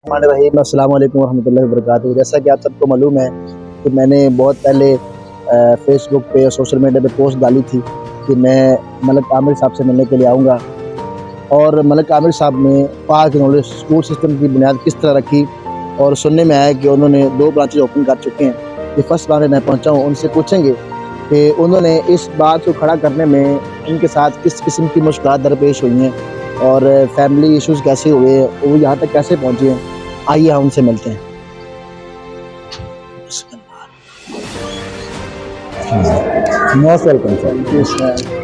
अस्सलाम वालेकुम रहमतुल्लाहि व बरकातुहू। जैसा कि आप सबको मालूम है कि मैंने बहुत पहले फ़ेसबुक पे और सोशल मीडिया पे पोस्ट डाली थी कि मैं मलिक आमिर साहब से मिलने के लिए आऊँगा। और मलिक आमिर साहब ने पाक नॉलेज स्कूल सिस्टम की बुनियाद किस तरह रखी, और सुनने में आया कि उन्होंने 2 ब्रांचेज़ ओपन कर चुके हैं। ये फर्स्ट ब्रांच मैं पहुँचा हूँ, उनसे पूछेंगे कि उन्होंने इस बात को खड़ा करने में उनके साथ किस किस्म की मुश्किलात दरपेश हुई हैं और फैमिली इश्यूज़ कैसे हुए, वो यहाँ तक कैसे पहुँचे हैं। आइए हम उनसे मिलते हैं। Most welcome sir.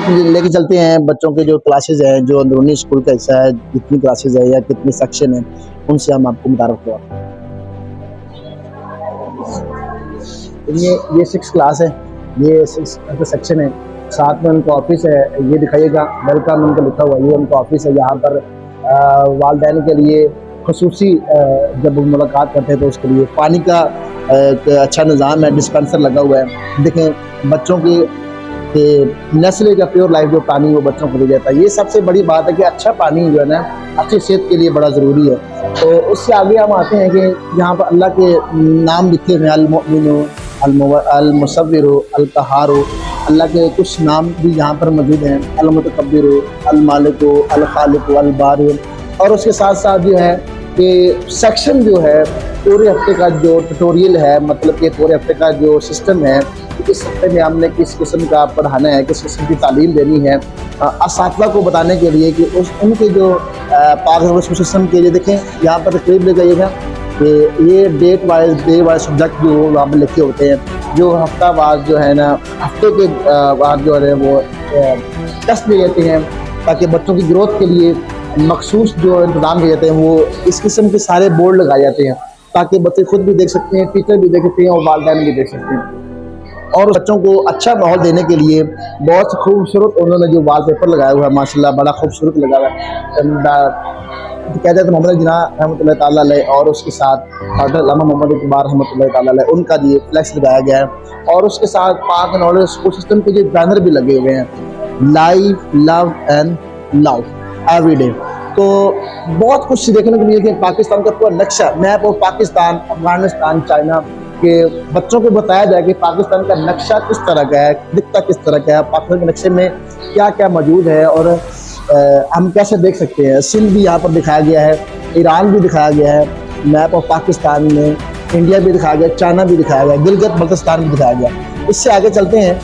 लेके चलते हैं बच्चों के जो क्लासेज हैं, जो अंदरूनी स्कूल का हिस्सा है, कितनी क्लासेज है या कितनी सेक्शन है, उनसे हम आपको मुतारफ करवाते हैं। ये 6 क्लास है, ये 6 सेक्शन है, साथ में उनका ऑफिस है, ये दिखाइएगा वेलकम उनका लिखा हुआ, ये उनका ऑफिस है। यहाँ पर वालिदैन के लिए खसूसी जब मुलाकात करते हैं तो उसके लिए पानी का अच्छा निज़ाम है, डिस्पेंसर लगा हुआ है। देखें बच्चों की कि नेस्ले का प्योर लाइफ जो पानी वो बच्चों को दिया जाता है। ये सबसे बड़ी बात है कि अच्छा पानी जो है ना अच्छी सेहत के लिए बड़ा ज़रूरी है। तो उससे आगे हम आते हैं कि यहाँ पर अल्लाह के नाम लिखे हुए हैं, अल-मुअमिनु, अल-मुसव्विरु, अल-क़हारु। अल्लाह के कुछ नाम भी यहाँ पर मौजूद हैं, अल-मुतकब्बिरु, अल-मालिकु, अल-खालिकु, अल-बारिउ। और उसके साथ साथ जो है कि सेक्शन जो है पूरे हफ्ते का जो ट्यूटोरियल है, मतलब कि पूरे हफ्ते का जो सिस्टम है, इस हफ्ते में हमने किस किस्म का पढ़ाना है, किस किस्म की तालीम देनी है असातिज़ा को बताने के लिए कि उनके जो पाक नॉलेज सिस्टम के लिए देखें यहाँ पर तकरीब ले जाइएगा कि ये डे वाइज सब्जेक्ट जो वहाँ पर लिखे होते हैं, जो हफ्ता वार जो है ना हफ्ते के बाद जो है वो टेस्ट लिए जाते हैं ताकि बच्चों की ग्रोथ के लिए मखसूस जो इंतज़ाम किए जाते हैं वो इस किस्म के सारे बोर्ड लगाए जाते हैं ताकि बच्चे खुद भी देख सकते हैं, टीचर भी देख सकते हैं और वालिदैन भी देख सकते हैं। और बच्चों को अच्छा माहौल देने के लिए बहुत खूबसूरत उन्होंने जो वॉलपेपर लगाया हुआ है, माशाल्लाह बड़ा खूबसूरत लगा हुआ है। कहते हैं मोहम्मद जिना रहमतुल्लाह ताला अलैह और उसके साथ अल्लामा मोहम्मद इकबाल रहमतुल्लाह ताला अलैह उनका ये फ्लैक्स लगाया गया है। और उसके साथ पाक नॉलेज स्कूल सिस्टम के जो बैनर भी लगे हुए हैं, life love and love every day. तो बहुत कुछ देखने को मिलती है। पाकिस्तान का पूरा नक्शा, map of Pakistan, Afghanistan, China के बच्चों को बताया जाए कि पाकिस्तान का नक्शा किस तरह का है, दिखता किस तरह का है, पाकिस्तान के नक्शे में क्या क्या मौजूद है और हम कैसे देख सकते हैं। सिंध भी यहाँ पर दिखाया गया है, ईरान भी दिखाया गया है, मैप ऑफ पाकिस्तान में इंडिया भी दिखाया गया, चाइना भी दिखाया गया, गिलगित बल्तिस्तान भी दिखाया गया। इससे आगे चलते हैं,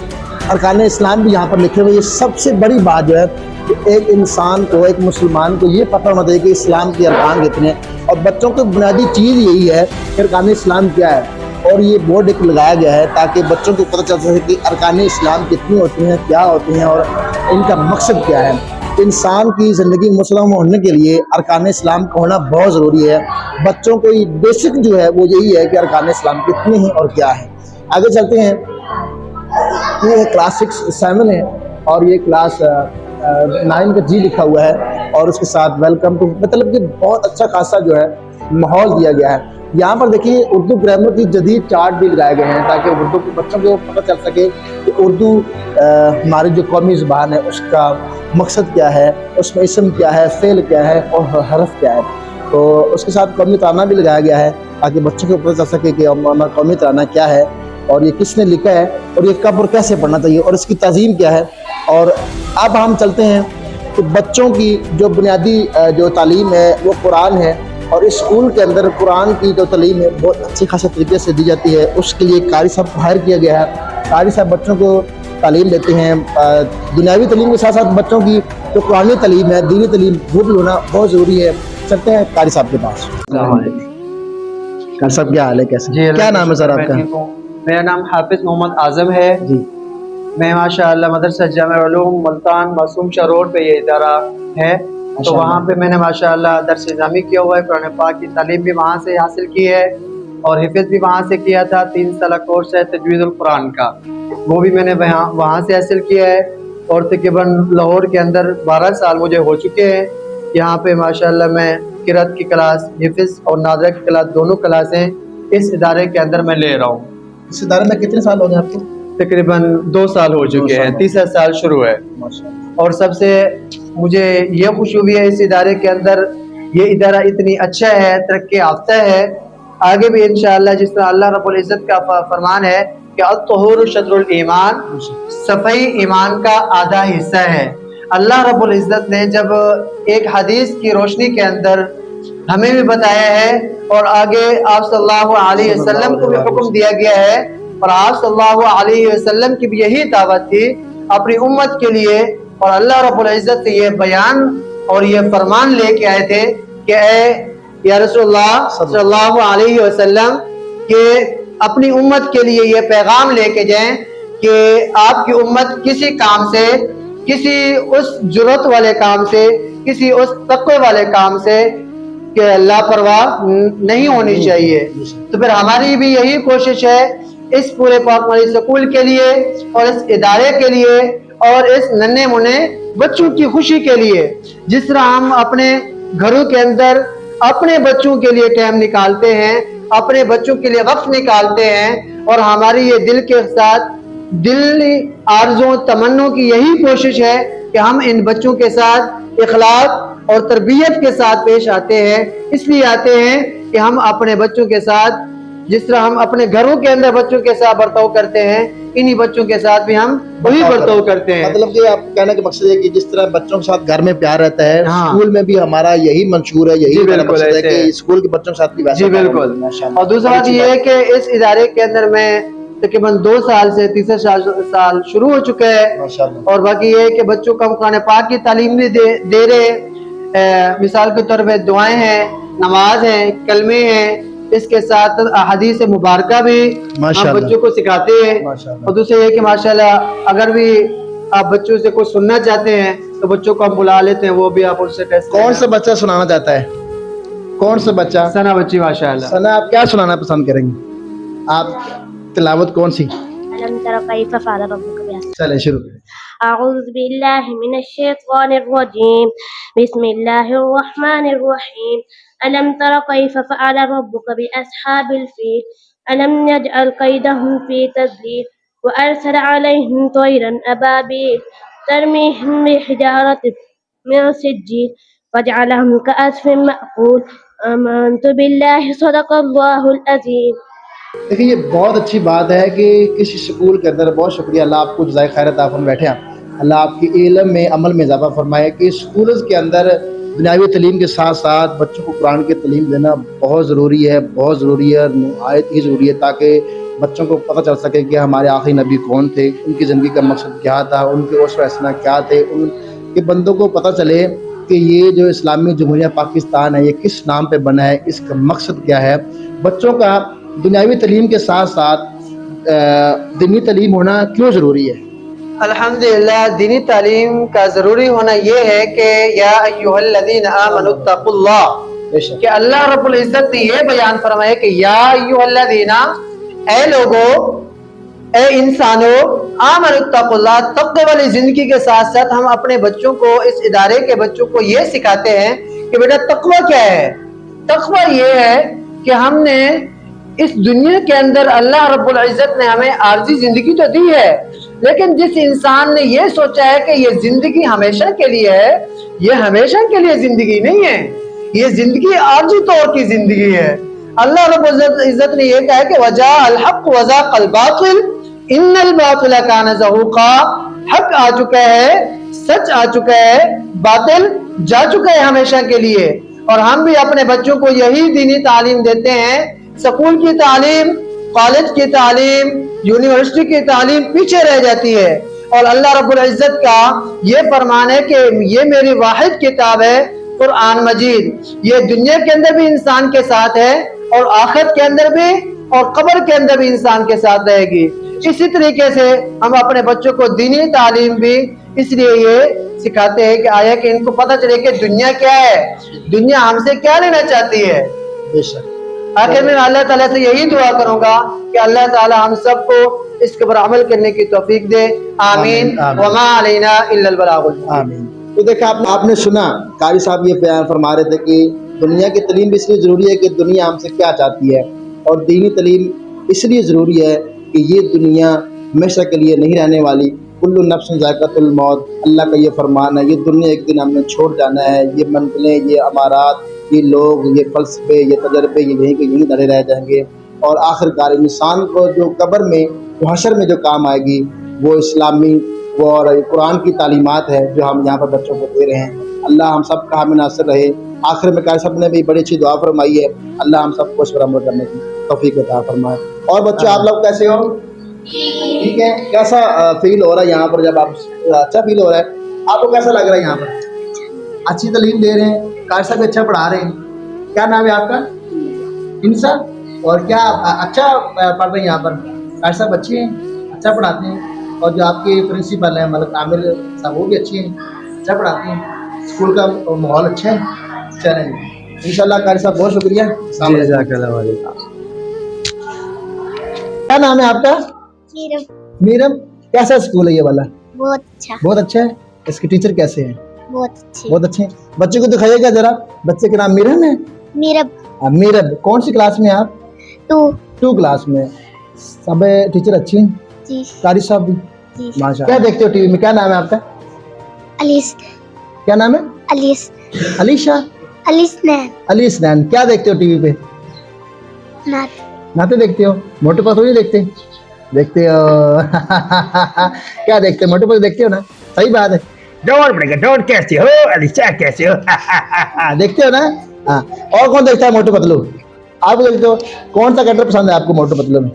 अरकान इस्लाम भी यहाँ पर लिखे हुए। ये सबसे बड़ी बात जो है कि एक इंसान को, एक मुसलमान को ये पता होना चाहिए कि इस्लाम के अरकान कितने हैं, और बच्चों की बुनियादी चीज़ यही है कि अरकान इस्लाम क्या है। और ये बोर्ड एक लगाया गया है ताकि बच्चों को पता चल सके कि अरकान इस्लाम कितनी होती हैं, क्या होती हैं और इनका मकसद क्या है। इंसान की ज़िंदगी मुसलमान होने के लिए अरकान इस्लाम का होना बहुत ज़रूरी है। बच्चों को बेसिक जो है वो यही है कि अरकान इस्लाम कितने हैं और क्या है। आगे चलते हैं, ये क्लास 6-7 है और ये क्लास 9 का जी लिखा हुआ है और उसके साथ वेलकम टू, मतलब कि बहुत अच्छा खासा जो है माहौल दिया गया है। यहाँ पर देखिए उर्दू ग्रामर की जदीद चार्ट भी लगाए गए हैं ताकि उर्दू के बच्चों को पता चल सके कि उर्दू हमारी जो कौमी ज़बान है उसका मकसद क्या है, उसमें इसम क्या है, फ़ेल क्या है और हरफ क्या है। तो उसके साथ कौमी तराना भी लगाया गया है ताकि बच्चों को पता चल सके कि हमारा कौमी तराना क्या है और ये किसने लिखा है और ये कब और कैसे पढ़ना चाहिए और इसकी तज़ीम क्या है। और अब हम चलते हैं कि बच्चों की जो बुनियादी जो तालीम है वो कुरान है, और इस स्कूल के अंदर कुरान की जो तालीम है बहुत अच्छी खासे तरीके से दी जाती है। उसके लिए कारी साहब को हायर किया गया है। कारी साहब बच्चों को तालीम देते हैं, दुनियावी तालीम के साथ साथ बच्चों की जो कुरानी तालीम है, दीनी तालीम, वो भी होना बहुत ज़रूरी है। चलते हैं कारी साहब के पास। कारी साहब क्या हाल है, कैसे, क्या नाम है सर आपका? मेरा नाम हाफिज मोहम्मद आजम है जी। मैं माशाअल्लाह मदरसा जामिया उलूम मुल्तान मासूम शाह रोड पे ये इदारा है। तो वहाँ पे मैंने माशाअल्लाह दर्स निज़ामी किया हुआ है, कुरान पाक की तालीम भी वहाँ से हासिल की है और हिफ़्ज़ भी वहाँ से किया था। 3 साल कोर्स है तजवीज़ुल कुरान का, वो भी मैंने वहाँ से हासिल किया है। और तकरीबन लाहौर के अंदर 12 साल मुझे हो चुके हैं। यहाँ पे माशाअल्लाह मैं क़िरात की क्लास, हिफ़्ज़ और नाज़रा की क्लास, दोनों क्लासें इस इदारे के अंदर मैं ले रहा हूँ। इस इदारे में कितने साल हो गए आपको? तकरीबन 2 साल हो चुके हैं, तीसरा साल शुरू है। और सबसे मुझे ये खुशी हुई है इस इदारे के अंदर, ये इदारा इतनी अच्छा है, तरक्की याफ्ता है। आगे भी इंशाअल्लाह जिस तरह अल्लाह रब्बुल इज़्ज़त का फरमान है कि अत-तहूरु शत्रुल ईमान, सफाई ईमान का आधा हिस्सा है। अल्लाह रब्बुल इज़्ज़त ने जब एक हदीस की रोशनी के अंदर हमें भी बताया है और आगे आप सल्लल्लाहु अलैहि वसल्लम को भी हुक्म दिया गया है, और आप सल्लल्लाहु अलैहि वसल्लम की भी यही दावत थी अपनी उम्मत के लिए। और अल्लाह रब्बुल इज़्ज़त ये बयान और ये फरमान लेके आए थे कि ए या रसूलुल्लाह सल्लल्लाहु अलैहि वसल्लम के अपनी उम्मत के लिए ये पैगाम लेके जाएं कि आपकी उम्मत किसी काम से, किसी उस जुर्रत वाले काम से, किसी उस तक़वे वाले काम से कि लापरवाह नहीं होनी चाहिए। तो फिर हमारी भी यही कोशिश है इस पूरे पाक मदनी स्कूल के लिए और इस इदारे के लिए और इस नन्हे मुन्ने बच्चों की खुशी के लिए, जिस तरह हम अपने घरों के अंदर अपने बच्चों के लिए टाइम निकालते हैं, अपने बच्चों के लिए वक्त निकालते हैं, और हमारी ये दिल के साथ दिली आरज़ों तमन्नों की यही कोशिश है कि हम इन बच्चों के साथ इखलाक और तरबियत के साथ पेश आते हैं। इसलिए आते हैं कि हम अपने बच्चों के साथ जिस तरह हम अपने घरों के अंदर बच्चों के साथ बर्ताव करते हैं, इन्हीं बच्चों के साथ भी हम वही बर्ताव करते हैं। मतलब कि आप कहने का मकसद है कि जिस तरह बच्चों के साथ घर में प्यार रहता है, हाँ। स्कूल में भी हमारा यही मंशूर है, यही मेरा बिल्कुल मकसद है ऐसे कि स्कूल के बच्चों के साथ भी वैसा जी माहौल बिल्कुल। हो, माशाअल्लाह। और दूसरा बात ये है कि इस इदारे के अंदर मैं तकरीबन 2 साल से तीसरा साल शुरू हो चुका है, माशाअल्लाह। और बाकी ये है कि बच्चों को हम कुरान पाक की तालीम भी दे रहे। मिसाल के तौर पे दुआएं हैं, नमाज है, कलमे हैं, इसके साथ हदीस मुबारका भी हम बच्चों को सिखाते हैं। और दूसरा ये कि माशाल्लाह अगर भी आप बच्चों से कुछ सुनना चाहते हैं तो बच्चों को हम बुला लेते हैं, वो भी आप उनसे टेस्ट। कौन सा बच्चा सुनाना चाहता है? कौन सा बच्चा? सना बच्ची माशाल्लाह। सना, आप क्या सुनाना पसंद करेंगे? आप तिलावत कौन सी? अलम तरा कैफ़ फ़अल रब्बुका बिअस्हाबिल चले शुरू। अऊज़ु बिल्लाहि मिनश शैतानिर रजीम बिस्मिल्लाहिर रहमानिर रहीम अलम तरा कैफ़ फ़अल रब्बुका बिअस्हाबिल फ़ील अलम यजअल कैदहुम फ़ी तदलील व अरसल अलैहिम तयरन अबाबील तरमीहिम बिहिजारतिन मिन सिज्जील फजअलहुम कअस्फिन मअकूल आमनतु बिल्लाहि सदक़ल्लाहुल अज़ीम। देखिए ये बहुत अच्छी बात है कि किसी स्कूल के अंदर, बहुत शुक्रिया, अल्लाह आपको जज़ाए खैर अता फरमाए। बैठे हैं, अल्लाह आपकी इल्म में अमल में इजाफा फरमाए कि स्कूल्स के अंदर दुनियावी तलीम के साथ साथ बच्चों को कुरान की तलीम देना बहुत ज़रूरी है, बहुत ज़रूरी है, नहायत ही ज़रूरी है, ताकि बच्चों को पता चल सके कि हमारे आखिरी नबी कौन थे, उनकी ज़िंदगी का मकसद क्या था, उनके उस फैसला क्या थे, उनके बंदों को पता चले कि ये जो इस्लामी जमहूरिया पाकिस्तान है ये किस नाम पे बना है, इसका मकसद क्या है। बच्चों का दुनियावी तलीम के साथ साथ दीनी तलीम होना क्यों ज़रूरी है? अल्हम्दुलिल्लाह दीनी तालीम का ज़रूरी होना ये है कि या अय्युहल्लज़ीना आमनुत्तकुल्लाह, कि अल्लाह रब्बुल इज़्ज़त ने ये बयान फरमाया कि या अय्युहल्लज़ीना, ए लोगो, ए इंसानों, आमनुत्तकुल्लाह, तक़वा वाली ज़िंदगी के साथ साथ हम अपने बच्चों को, इस इदारे के बच्चों को ये सिखाते हैं कि बेटा तक़वा क्या है। तक़वा ये है कि हमने इस दुनिया के अंदर अल्लाह रब्बुल इज़्ज़त ने हमें आर्जी ज़िंदगी तो दी है, लेकिन जिस इंसान ने ये सोचा है कि ये ज़िंदगी हमेशा के लिए है, ये हमेशा के लिए ज़िंदगी नहीं है, ये ज़िंदगी आर्जी तौर की ज़िंदगी है। अल्लाह रब्बुल इज़्ज़त ने ये कहा है कि वजाअल हक़ वज़ाक़ल बातिल इन्नल बातिल कान ज़हूक़ा, हक आ चुका है, सच आ चुका है, बातिल जा चुका है हमेशा के लिए। और हम भी अपने बच्चों को यही दीनी तालीम देते हैं। स्कूल की तालीम, कॉलेज की तालीम, यूनिवर्सिटी की तालीम पीछे रह जाती है, और अल्लाह रब्बुल इज़्ज़त का ये फरमान है कि ये मेरी वाहिद किताब है कुरान मजीद, ये दुनिया के अंदर भी इंसान के साथ है और आखिरत के अंदर भी और कब्र के अंदर भी इंसान के साथ रहेगी। इसी तरीके से हम अपने बच्चों को दीनी तालीम भी इसलिए ये सिखाते हैं कि आया कि इनको पता चले कि दुनिया क्या है, दुनिया हमसे क्या लेना चाहती है। बेशक। आखिर में अल्लाह ताला से यही दुआ करूंगा कि अल्लाह ताला हम सबको इसके ऊपर अमल करने की तौफीक दे। आमीन। आमीन। वमा अलैना इल्लल बलागुल। आमीन। तो देखा आपने सुना कारी साहब ये बयान फरमा रहे थे कि दुनिया की तलीम भी इसलिए ज़रूरी है कि दुनिया हमसे क्या चाहती है, और दीनी तलीम इसलिए ज़रूरी है कि ये दुनिया हमेशा के लिए नहीं रहने वाली। कुल्लु नफ्सिन ज़ाइक़तुल मौत, अल्लाह का ये फरमान है। ये दुनिया एक दिन हमने छोड़ जाना है। ये मंजिलें, ये अमारात, ये लोग, ये फ़लसफ़े, ये तजर्बे, ये यहीं के यहीं धरे रह जाएंगे। और आखिरकार इंसान को जो कब्र में, जो हशर में जो काम आएगी, वो इस्लामी वो और कुरान की तालीमात है जो हम यहाँ पर बच्चों को दे रहे हैं। अल्लाह हम सब का हामी नासिर रहे। आखिर में कारी साहब ने भी बड़ी अच्छी दुआ फरमाई है, अल्लाह हम सबको इस पर अमल करने की तौफीक अता फरमाए। और बच्चों, आप लोग कैसे हो? ठीक है। कैसा फील हो रहा है यहाँ पर? जब आप अच्छा फील हो रहा है, आपको कैसा लग रहा है यहाँ पर? अच्छी तालीम दे रहे हैं, कारी साहब अच्छा पढ़ा रहे हैं। क्या नाम है आपका? इंसा। और क्या अच्छा पढ़ रहे हैं यहाँ पर? कारी साहब अच्छे हैं, अच्छा पढ़ाते हैं। और जो आपके प्रिंसिपल हैं मतलब आमिर साहब, वो भी अच्छे हैं, अच्छा पढ़ाते हैं। स्कूल का माहौल अच्छा है। चलें इंशाल्लाह। कारी साहब बहुत शुक्रिया। क्या नाम है आपका? मीरम। कैसा स्कूल है ये वाला? बहुत अच्छा। बहुत अच्छा है। इसके टीचर कैसे हैं? बहुत अच्छे। बहुत अच्छे हैं। बच्चे को दिखाइएगा जरा। बच्चे का नाम मीरम है? मीरब। मीरब। कौन सी क्लास में आप? 2 क्लास में। सब टीचर अच्छी हैं? जी। कारी साहब भी? जी। माशा। क्या देखते हो टीवी में? क्या नाम है आपका? अलीस। क्या नाम है? अलीस। अलीशा। अलीसनैन। अलीसनैन। क्या देखते हो टीवी पे? नाते देखते हो? मोटू पतलू नहीं देखते? देखते हो। क्या देखते हो? मोटू पतलू देखते हो ना? सही बात है। डॉन बनेगा। डॉन कैसे हो? अलीशा कैसे हो? देखते हो ना? हाँ। और कौन देखता है मोटू पतलू? आप देखते हो? कौन सा कैरेक्टर पसंद है आपको मोटू पतलू में?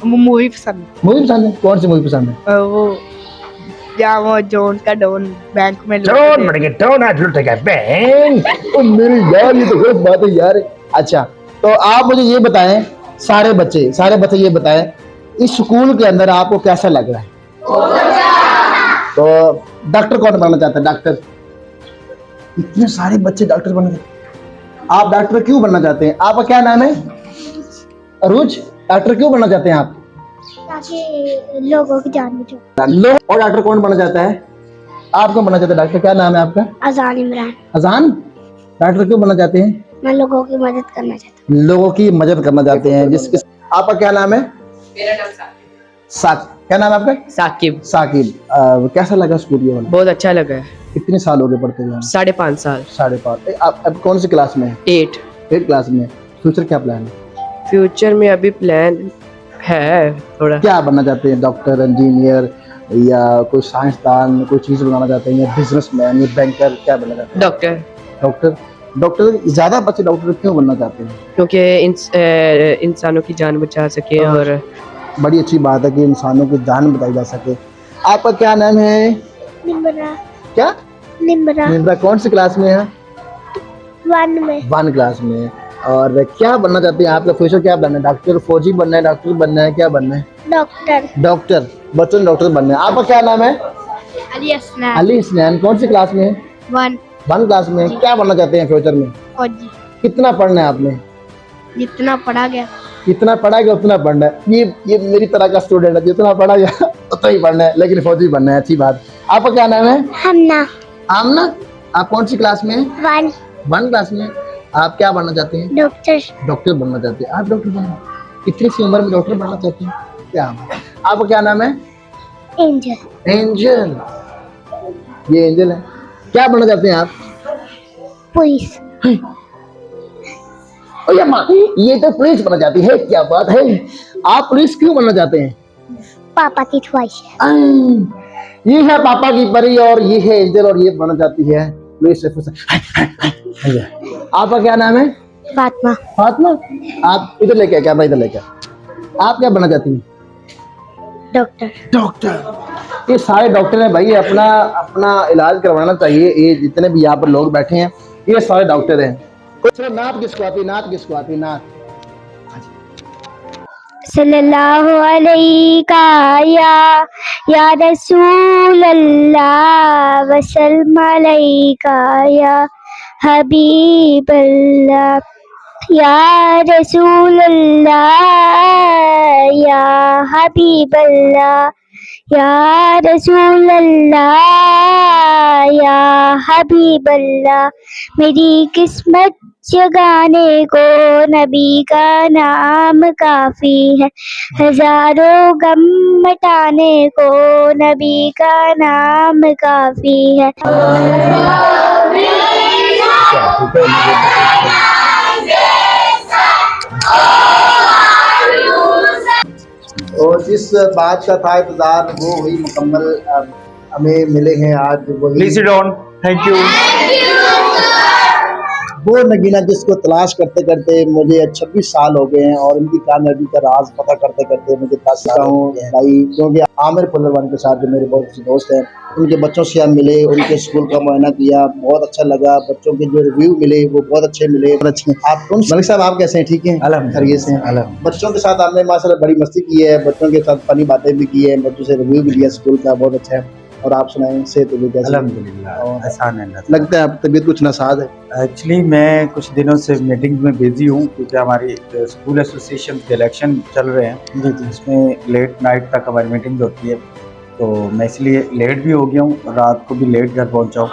मूवी पसंद। मूवी पसंद है? कौन सी मूवी पसंद है? वो या वो जॉन का डॉन बैंक में डॉन बनेगा। डॉन आज लुटेगा बैंक। ओ मेरी यार, ये तो गलत बात है यार। अच्छा, तो आप मुझे ये बताएं, सारे बच्चे ये बताएं, इस स्कूल के अंदर आपको कैसा लग रहा है? तो डॉक्टर कौन बनना चाहता है? डॉक्टर। इतने सारे बच्चे डॉक्टर बनना चाहते हैं। आप डॉक्टर क्यों बनना चाहते हैं? आपका क्या नाम है? अरुज। डॉक्टर क्यों बनना चाहते हैं आप? ताकि लोगों की जान बचे। और डॉक्टर कौन बनना चाहता है? आप कौन बनना चाहते हैं? डॉक्टर क्या नाम है आपका? अजान इमरान। अजान। डॉक्टर क्यों बनना चाहते हैं? मैं लोगों की मदद करना चाहता लोगों की मदद करना चाहते हैं। जिसके आपका क्या नाम है? मेरा नाम साकिब। क्या नाम है आपका? साकिब। साकिब। कैसा लगा स्कूल ये वाला? बहुत अच्छा लगा है। कितने साल हो गए पढ़ते हुए? 5.5 साल। 5.5। आप अब कौन सी क्लास में? 8। 8 क्लास में। फ्यूचर क्या प्लान है? फ्यूचर में अभी प्लान है थोड़ा। क्या बनना चाहते हैं? डॉक्टर, इंजीनियर, या कोई साइंसदान, कोई चीज़ बनाना चाहते हैं, या बिजनेसमैन, या बैंकर? क्या बनना चाहते हैं? डॉक्टर। डॉक्टर ज़्यादा बच्चे डॉक्टर क्यों बनना चाहते हैं? क्योंकि इंसानों की जान बचा सके। और बड़ी अच्छी बात है कि इंसानों की जान बताई जा सके। आपका क्या नाम है? निम्रा। क्या? निम्रा। निम्रा। कौन सी क्लास में है? 1 में। 1 क्लास में। और क्या बनना चाहते हैं? आपका फ्यूचर क्या बनना है? डॉक्टर, फौजी बनना है, डॉक्टर बनना है, क्या बनना है? डॉक्टर। डॉक्टर। बच्चों ने डॉक्टर बनना है। आपका क्या नाम है? अली असनान। अली हसनैन। कौन सी क्लास में है? 1। 1 क्लास में। क्या बनना चाहते हैं फ्यूचर में? फौजी। कितना पढ़ना है आपने? जितना पढ़ा गया। जितना पढ़ा गया उतना पढ़ना है। ये मेरी तरह का स्टूडेंट है, जितना पढ़ा गया उतना ही पढ़ना है, लेकिन फौजी बनना है। अच्छी बात। आपका क्या नाम है? हमना। आमना। आप कौन सी क्लास में? 1। 1 क्लास में। आप क्या बनना चाहते हैं? डॉक्टर। डॉक्टर बनना चाहते हैं। आप डॉक्टर बनना, कितनी सी उम्र में डॉक्टर बनना चाहते हैं? क्या? आपका क्या नाम है? एंजल। एंजल। ये एंजल है। क्या बनना चाहते हैं आप? पुलिस। ये तो पुलिस बनना चाहती है। क्या बात है। आप पुलिस क्यों बनना चाहते हैं? पापा की ख्वाहिश है। ये है पापा की परी, और ये है एंजल, और ये बनना चाहती है पुलिस। आपका क्या नाम है? फातिमा। फातिमा। आप इधर लेके, कैमरा इधर लेके। आप क्या बनना चाहती हैं? डॉक्टर। डॉक्टर। ये सारे डॉक्टर हैं भाई। अपना इलाज करवाना चाहिए। ये जितने भी यहाँ पर लोग बैठे हैं, ये सारे डॉक्टर हैं। नात किसको आती? नात किसको आती? नात सल्लल्लाहु अलैका या रसूल अल्लाह वसल्लम अलैका या हबीब अल्लाह या रसूल अल्लाह या हबीब अल्लाह या रसूल अल्लाह या हबीब अल्लाह। मेरी किस्मत जगाने को नबी का नाम काफी है, हजारों गम मिटाने को नबी का नाम काफी है। और जिस बात का था इंतजार वो हुई मुकम्मल, हमें मिले हैं आज वही please sit down, thank you. वो नगीना जिसको तलाश करते करते मुझे 26 साल हो गए हैं और इनकी कामयाबी का राज पता करते करते मुझे 10 साल हो गए हैं भाई। क्योंकि आमिर फुल्लरवानी के साथ जो मेरे बहुत अच्छे दोस्त हैं, उनके बच्चों से हम मिले, उनके स्कूल का मुआयना किया, बहुत अच्छा लगा। बच्चों के जो रिव्यू मिले वो बहुत अच्छे मिले, बहुत अच्छे। आप मलिक साहब आप कैसे हैं? ठीक हैं खैरियत से हैं? बच्चों के साथ आपने माशाल्लाह बड़ी मस्ती की है, बच्चों के साथ फनी बातें भी की है, बच्चों से रिव्यू भी लिया स्कूल का, बहुत अच्छा है। और आप सुनाएं सेहत भी कैसे? अल्हम्दुलिल्लाह, एहसान है अल्लाह। लगता है आप तबीयत कुछ नासाज है। एक्चुअली मैं कुछ दिनों से मीटिंग में बिजी हूँ क्योंकि हमारी स्कूल एसोसिएशन के इलेक्शन चल रहे हैं, जी जी। इसमें लेट नाइट तक हमारी मीटिंग होती है, तो मैं इसलिए लेट भी हो गया हूँ, रात को भी लेट घर पहुँचा हूँ।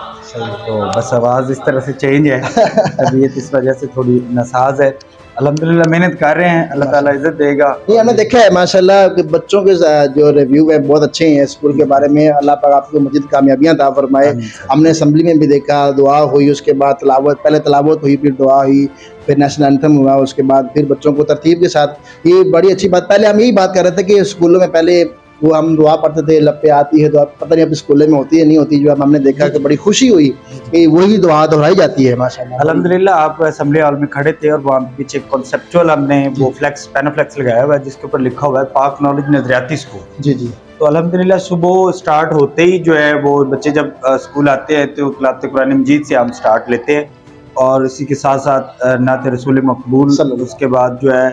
तो बस आवाज़ इस तरह से चेंज है, तबीयत इस वजह से थोड़ी नासाज है। अल्हम्दुलिल्लाह मेहनत कर रहे हैं, अल्लाह ताला इज्जत देगा। ये हमने देखा है माशाल्लाह कि बच्चों के जो रिव्यू है बहुत अच्छे हैं स्कूल के बारे में। अल्लाह पाक आपको मजीद कामयाबियां अता फरमाए। हमने असेंबली में भी देखा, दुआ हुई, उसके बाद तलावत, पहले तलावत हुई, फिर दुआ हुई, फिर नेशनल एंथम हुआ, उसके बाद फिर बच्चों को तरतीब के साथ, ये बड़ी अच्छी बात। पहले हम यही बात कर रहे थे कि स्कूलों में पहले वो हम दुआ पढ़ते थे, लब पे आती है दुआ, पता नहीं अब स्कूलों में होती है नहीं होती। जो हमने देखा कि बड़ी खुशी हुई कि वही दुआ दोहराई जाती है माशाल्लाह। अल्हम्दुलिल्लाह आप असेंबली हॉल में खड़े थे और वहाँ पीछे कॉन्सेप्चुअल हमने वो फ्लेक्स पैनोफ्लेक्स लगाया हुआ है जिसके ऊपर लिखा हुआ है पाक नॉलेज नजरियाती स्कूल। जी जी। तो अल्हम्दुलिल्लाह सुबह स्टार्ट होते ही जो है वो बच्चे जब स्कूल आते हैं तो क़िरात कुरान मजीद से हम स्टार्ट लेते हैं और इसी के साथ साथ नात रसूल मकबूल, उसके बाद जो है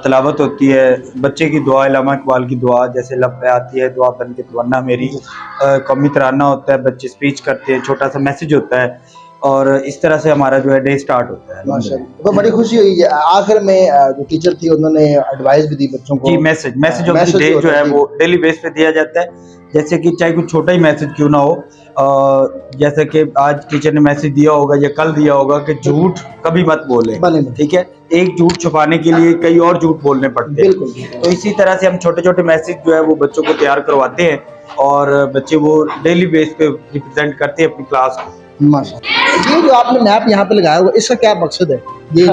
तलावत होती है, बच्चे की दुआ, इलामा इकबाल की दुआ जैसे लब पे आती है दुआ बन के तवन्ना मेरी, कौमी तराना होता है, बच्चे स्पीच करते हैं, छोटा सा मैसेज होता है और इस तरह से हमारा जो है डे स्टार्ट होता है। माशाल्लाह, तो बड़ी खुशी हुई। आखिर में जो टीचर थी उन्होंने एडवाइस भी दी बच्चों को। जी, मैसेज ऑफ द डे जो है वो डेली बेस पे दिया जाता है, जैसे कि चाहे कुछ छोटा ही मैसेज क्यों ना हो, जैसे कि आज टीचर ने मैसेज दिया होगा या कल दिया होगा कि झूठ कभी मत बोले, ठीक है, एक झूठ छुपाने के लिए कई और झूठ बोलने पड़ते हैं। तो इसी तरह से हम छोटे छोटे मैसेज जो है वो बच्चों को तैयार करवाते हैं और बच्चे वो डेली बेस पे रिप्रेजेंट करते हैं अपनी क्लास को। माशाल्लाह। ये जो आपने मैप यहाँ पे लगाया हुआ इसका क्या मकसद है? ये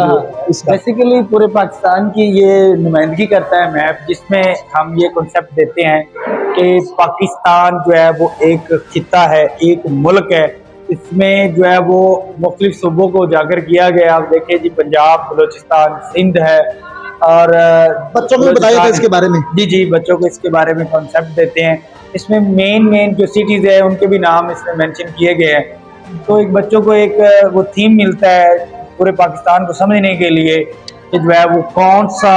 बेसिकली पूरे पाकिस्तान की ये नुमाइंदगी करता है मैप, जिसमें हम ये कॉन्सेप्ट देते हैं कि पाकिस्तान जो है वो एक खिता है, एक मुल्क है। इसमें जो है वो मुख्तलिफ सूबों को उजागर किया गया। आप देखिए जी, पंजाब, बलूचिस्तान, सिंध है और बच्चों को बताइए इसके बारे में। जी, बच्चों को इसके बारे में कॉन्सेप्ट देते हैं। इसमें मेन जो सिटीज़ है उनके भी नाम इसमें मेंशन किए गए हैं। तो एक बच्चों को एक वो थीम मिलता है पूरे पाकिस्तान को समझने के लिए कि जो है वो कौन सा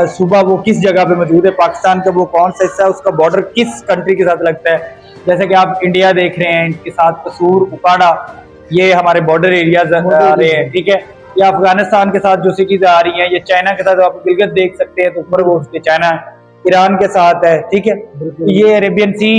सूबा वो किस जगह पे मौजूद है, पाकिस्तान का वो कौन सा हिस्सा है, उसका बॉर्डर किस कंट्री के साथ लगता है। जैसे कि आप इंडिया देख रहे हैं, इनके साथ कसूर, उकाड़ा, ये हमारे बॉर्डर एरियाज आ रहे हैं, ठीक है। या अफगानिस्तान के साथ जो सिटीज आ रही हैं, ये चाइना के साथ आप गिलगित देख सकते हैं, तो ऊपर वो उसके चाइना, ईरान के साथ है, ठीक है। ये अरेबियन सी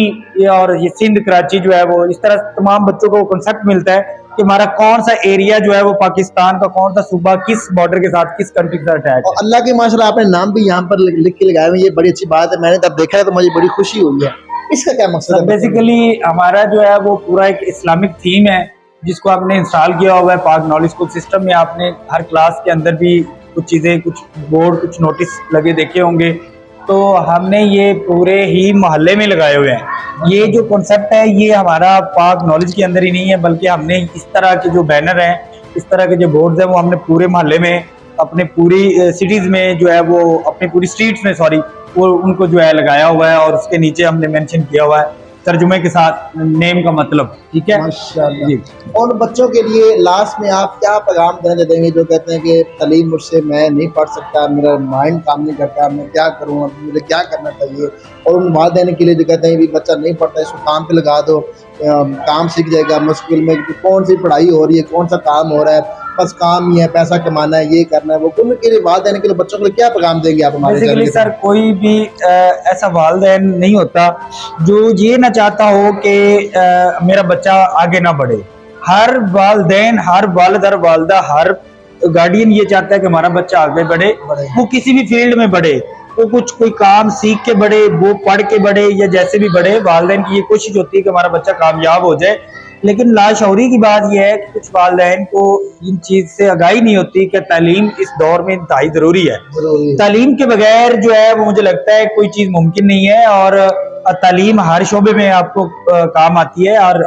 और ये सिंध, कराची जो है वो, इस तरह तमाम बच्चों को कॉन्सेप्ट मिलता है कि हमारा कौन सा एरिया जो है वो पाकिस्तान का कौन सा सूबा किस बॉर्डर के साथ, किस कंट्री के साथ अटैच है। अल्लाह के माशाल्लाह आपने नाम भी यहाँ पर लिख के लगाए हुए, ये बड़ी अच्छी बात है। मैंने तब देखा है तो मुझे बड़ी खुशी हुई है। इसका क्या मकसद है? बेसिकली हमारा जो है वो पूरा एक इस्लामिक थीम है जिसको आपने इंस्टॉल किया हुआ है पाक नॉलेज स्कूल सिस्टम में। आपने हर क्लास के अंदर भी कुछ चीज़ें, कुछ बोर्ड, कुछ नोटिस लगे देखे होंगे। तो हमने ये पूरे ही मोहल्ले में लगाए हुए हैं। ये जो कॉन्सेप्ट है ये हमारा पाक नॉलेज के अंदर ही नहीं है, बल्कि हमने इस तरह के जो बैनर हैं, इस तरह के जो बोर्ड्स हैं, वो हमने पूरे मोहल्ले में, अपने पूरी सिटीज़ में जो है वो, अपनी पूरी स्ट्रीट्स में, सॉरी, वो उनको जो है लगाया हुआ है और उसके नीचे हमने मेंशन किया हुआ है तर्जुमे के साथ नेम का मतलब, ठीक है माशाल्लाह। जी। और बच्चों के लिए लास्ट में आप क्या पैगाम देना चाहते हैं जो कहते हैं कि तालीम मुझसे मैं नहीं पढ़ सकता, मेरा माइंड काम नहीं करता, मैं क्या करूँ, अब मुझे क्या करना चाहिए? और उन वालिदैन के लिए जो कहते हैं कि बच्चा नहीं पढ़ता इसको काम पे लगा दो, काम सीख जाएगा, मुश्किल में कौन सी पढ़ाई हो रही है, कौन सा काम हो रहा है, बस काम ही है, पैसा कमाना है, ये करना है, वो उनके लिए वालिदैन के लिए बच्चों के लिए क्या पैगाम देंगे आप हमारे बेसिकली सर कोई भी ऐसा वालिदैन नहीं होता जो ये ना चाहता हो कि मेरा बच्चा आगे ना बढ़े। हर वालिदैन, हर वालिद, हर वालिदा, हर गार्डियन ये चाहता है कि हमारा बच्चा आगे बढ़े, वो किसी भी फील्ड में बढ़े, वो कुछ कोई काम सीख के बढ़े, वो पढ़ के बढ़े या जैसे भी बढ़े, वालिदैन की ये कोशिश होती है कि हमारा बच्चा कामयाब हो जाए। लेकिन लाशऊरी की बात यह है कि कुछ वालिदैन को इन चीज से आगाही नहीं होती कि तालीम इस दौर में इंतहाई जरूरी है। तालीम के बगैर जो है वो मुझे लगता है कोई चीज मुमकिन नहीं है, और तालीम हर शोबे में आपको काम आती है, और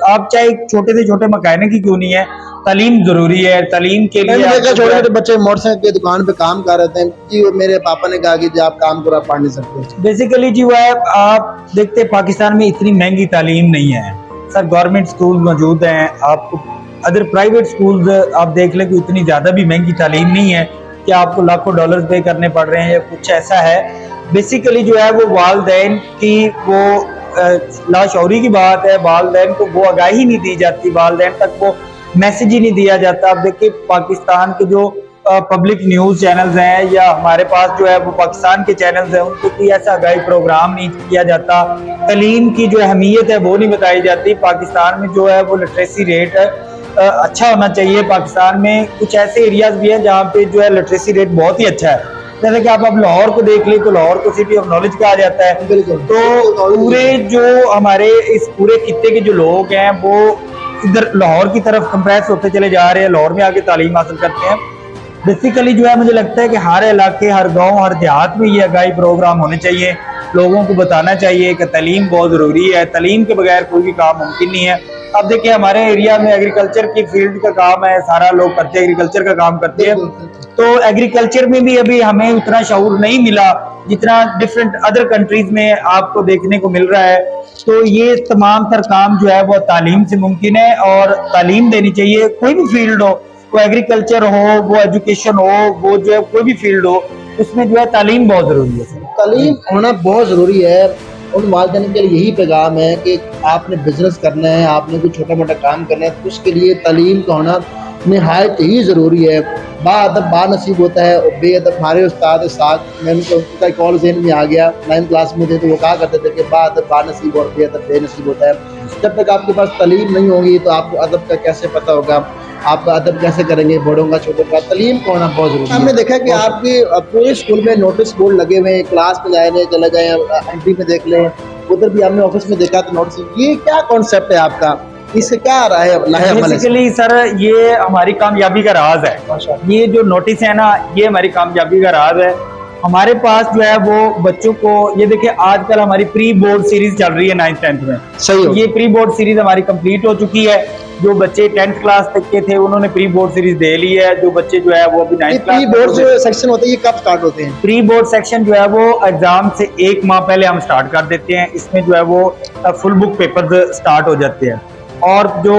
आप चाहे छोटे से छोटे मैकेनिक ही क्यों नहीं है, तालीम जरूरी है। तालीम के लिए छोटे छोटे बच्चे मोटरसाइकिल की दुकान पे काम कर रहे थे जी, मेरे पापा ने कहा कि जी आप काम करो, आप पढ़ नहीं सकते। बेसिकली जी वो है, आप देखते हैं पाकिस्तान में इतनी महंगी तालीम नहीं है सर, गवर्नमेंट स्कूल मौजूद हैं, आपको अदर प्राइवेट स्कूल्स आप देख लें कि इतनी ज़्यादा भी महंगी तालीम नहीं है कि आपको लाखों डॉलर्स पे करने पड़ रहे हैं या कुछ ऐसा है। बेसिकली जो है वो वालिदैन की वो लाशऊरी की बात है, वालिदैन को वो आगाही नहीं दी जाती, वालिदैन तक वो मैसेज ही नहीं दिया जाता। आप देखिए पाकिस्तान के जो पब्लिक न्यूज़ चैनल्स हैं या हमारे पास जो है वो पाकिस्तान के चैनल्स हैं, उनको कोई ऐसा आगाही प्रोग्राम नहीं किया जाता, तालीम की जो अहमियत है वो नहीं बताई जाती। पाकिस्तान में जो है वो लिटरेसी रेट अच्छा होना चाहिए। पाकिस्तान में कुछ ऐसे एरियाज भी हैं जहाँ पे जो है लिटरेसी रेट बहुत ही अच्छा है, जैसे कि आप अब लाहौर को देख लें तो लाहौर को सिटी ऑफ नॉलेज कहा जाता है। तो पूरे जो हमारे इस पूरे खित्ते के जो लोग हैं वो इधर लाहौर की तरफ कंप्रेस होते चले जा रहे हैं, लाहौर में आके तालीम हासिल करते हैं। बेसिकली जो है मुझे लगता है कि हर इलाके, हर गांव, हर देहात में ये आगाही प्रोग्राम होने चाहिए, लोगों को बताना चाहिए कि तालीम बहुत ज़रूरी है, तालीम के बगैर कोई भी काम मुमकिन नहीं है। अब देखिए हमारे एरिया में एग्रीकल्चर की फील्ड का काम है, सारा लोग करते हैं, एग्रीकल्चर का काम करते हैं, तो एग्रीकल्चर में भी अभी हमें उतना शऊर नहीं मिला जितना डिफरेंट अदर कंट्रीज में आपको देखने को मिल रहा है। तो ये तमाम तर काम जो है वो तालीम से मुमकिन है, और तालीम देनी चाहिए, कोई भी फील्ड हो, वो एग्रीकल्चर हो, वो एजुकेशन हो, वो जो है कोई भी फील्ड हो, उसमें जो है तालीम बहुत जरूरी है। तालीम होना बहुत ज़रूरी है। उन वालिदैन के लिए यही पैगाम है कि आपने बिजनेस करना है, आपने कोई छोटा मोटा काम करना है, तो उसके लिए तालीम का होना निहायत ही ज़रूरी है। बाअदब बानसीब होता है और बेअदब। हमारे उस्ताद साथ मैं उनका एक और ज़हन में आ गया, 9th क्लास में थे तो वो कहा करते थे कि बाअदब बानसीब और बेअदब बेनसीब होता है। जब तक आपके पास तालीम नहीं होगी तो आपको अदब का कैसे पता होगा, आप अदब कैसे करेंगे, बड़ों का छोटों का। तालीम को होना बहुत जरूरी है। हमने देखा कि आपके पूरे स्कूल में नोटिस बोर्ड लगे हुए हैं, क्लास में जाए चले जाए, एंट्री में देख लें, उधर भी हमने ऑफिस में देखा तो नोटिस। ये क्या कॉन्सेप्ट है आपका, इससे क्या आ रहा है? बेसिकली सर ये हमारी कामयाबी का राज है, ये जो नोटिस है ना, ये हमारी कामयाबी का राज है। हमारे पास जो है वो बच्चों को, ये देखिए आजकल हमारी प्री बोर्ड सीरीज चल रही है 9th 10th में, सही ये प्री बोर्ड सीरीज हमारी कंप्लीट हो चुकी है। जो बच्चे 10th क्लास तक के थे उन्होंने प्री बोर्ड सीरीज दे ली है, जो बच्चे जो है वो अभी 9th क्लास। प्री बोर्ड जो सेक्शन होते हैं ये कब स्टार्ट होते हैं? प्री बोर्ड सेक्शन जो है वो एग्जाम से 1 माह पहले हम स्टार्ट कर देते हैं। इसमें जो है वो फुल बुक पेपर्स स्टार्ट हो जाते हैं, और जो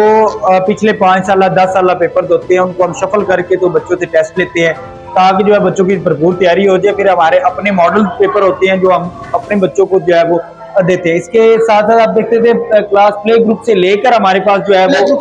पिछले 5 साल 10 साल पेपर्स होते हैं उनको हम शफल करके तो बच्चों से टेस्ट लेते हैं ताकि जो है बच्चों की भरपूर तैयारी हो जाए। फिर हमारे अपने मॉडल पेपर होते हैं जो हम अपने बच्चों को जो है वो देते हैं। इसके साथ साथ आप देखते थे क्लास प्ले ग्रुप से लेकर हमारे पास जो है वो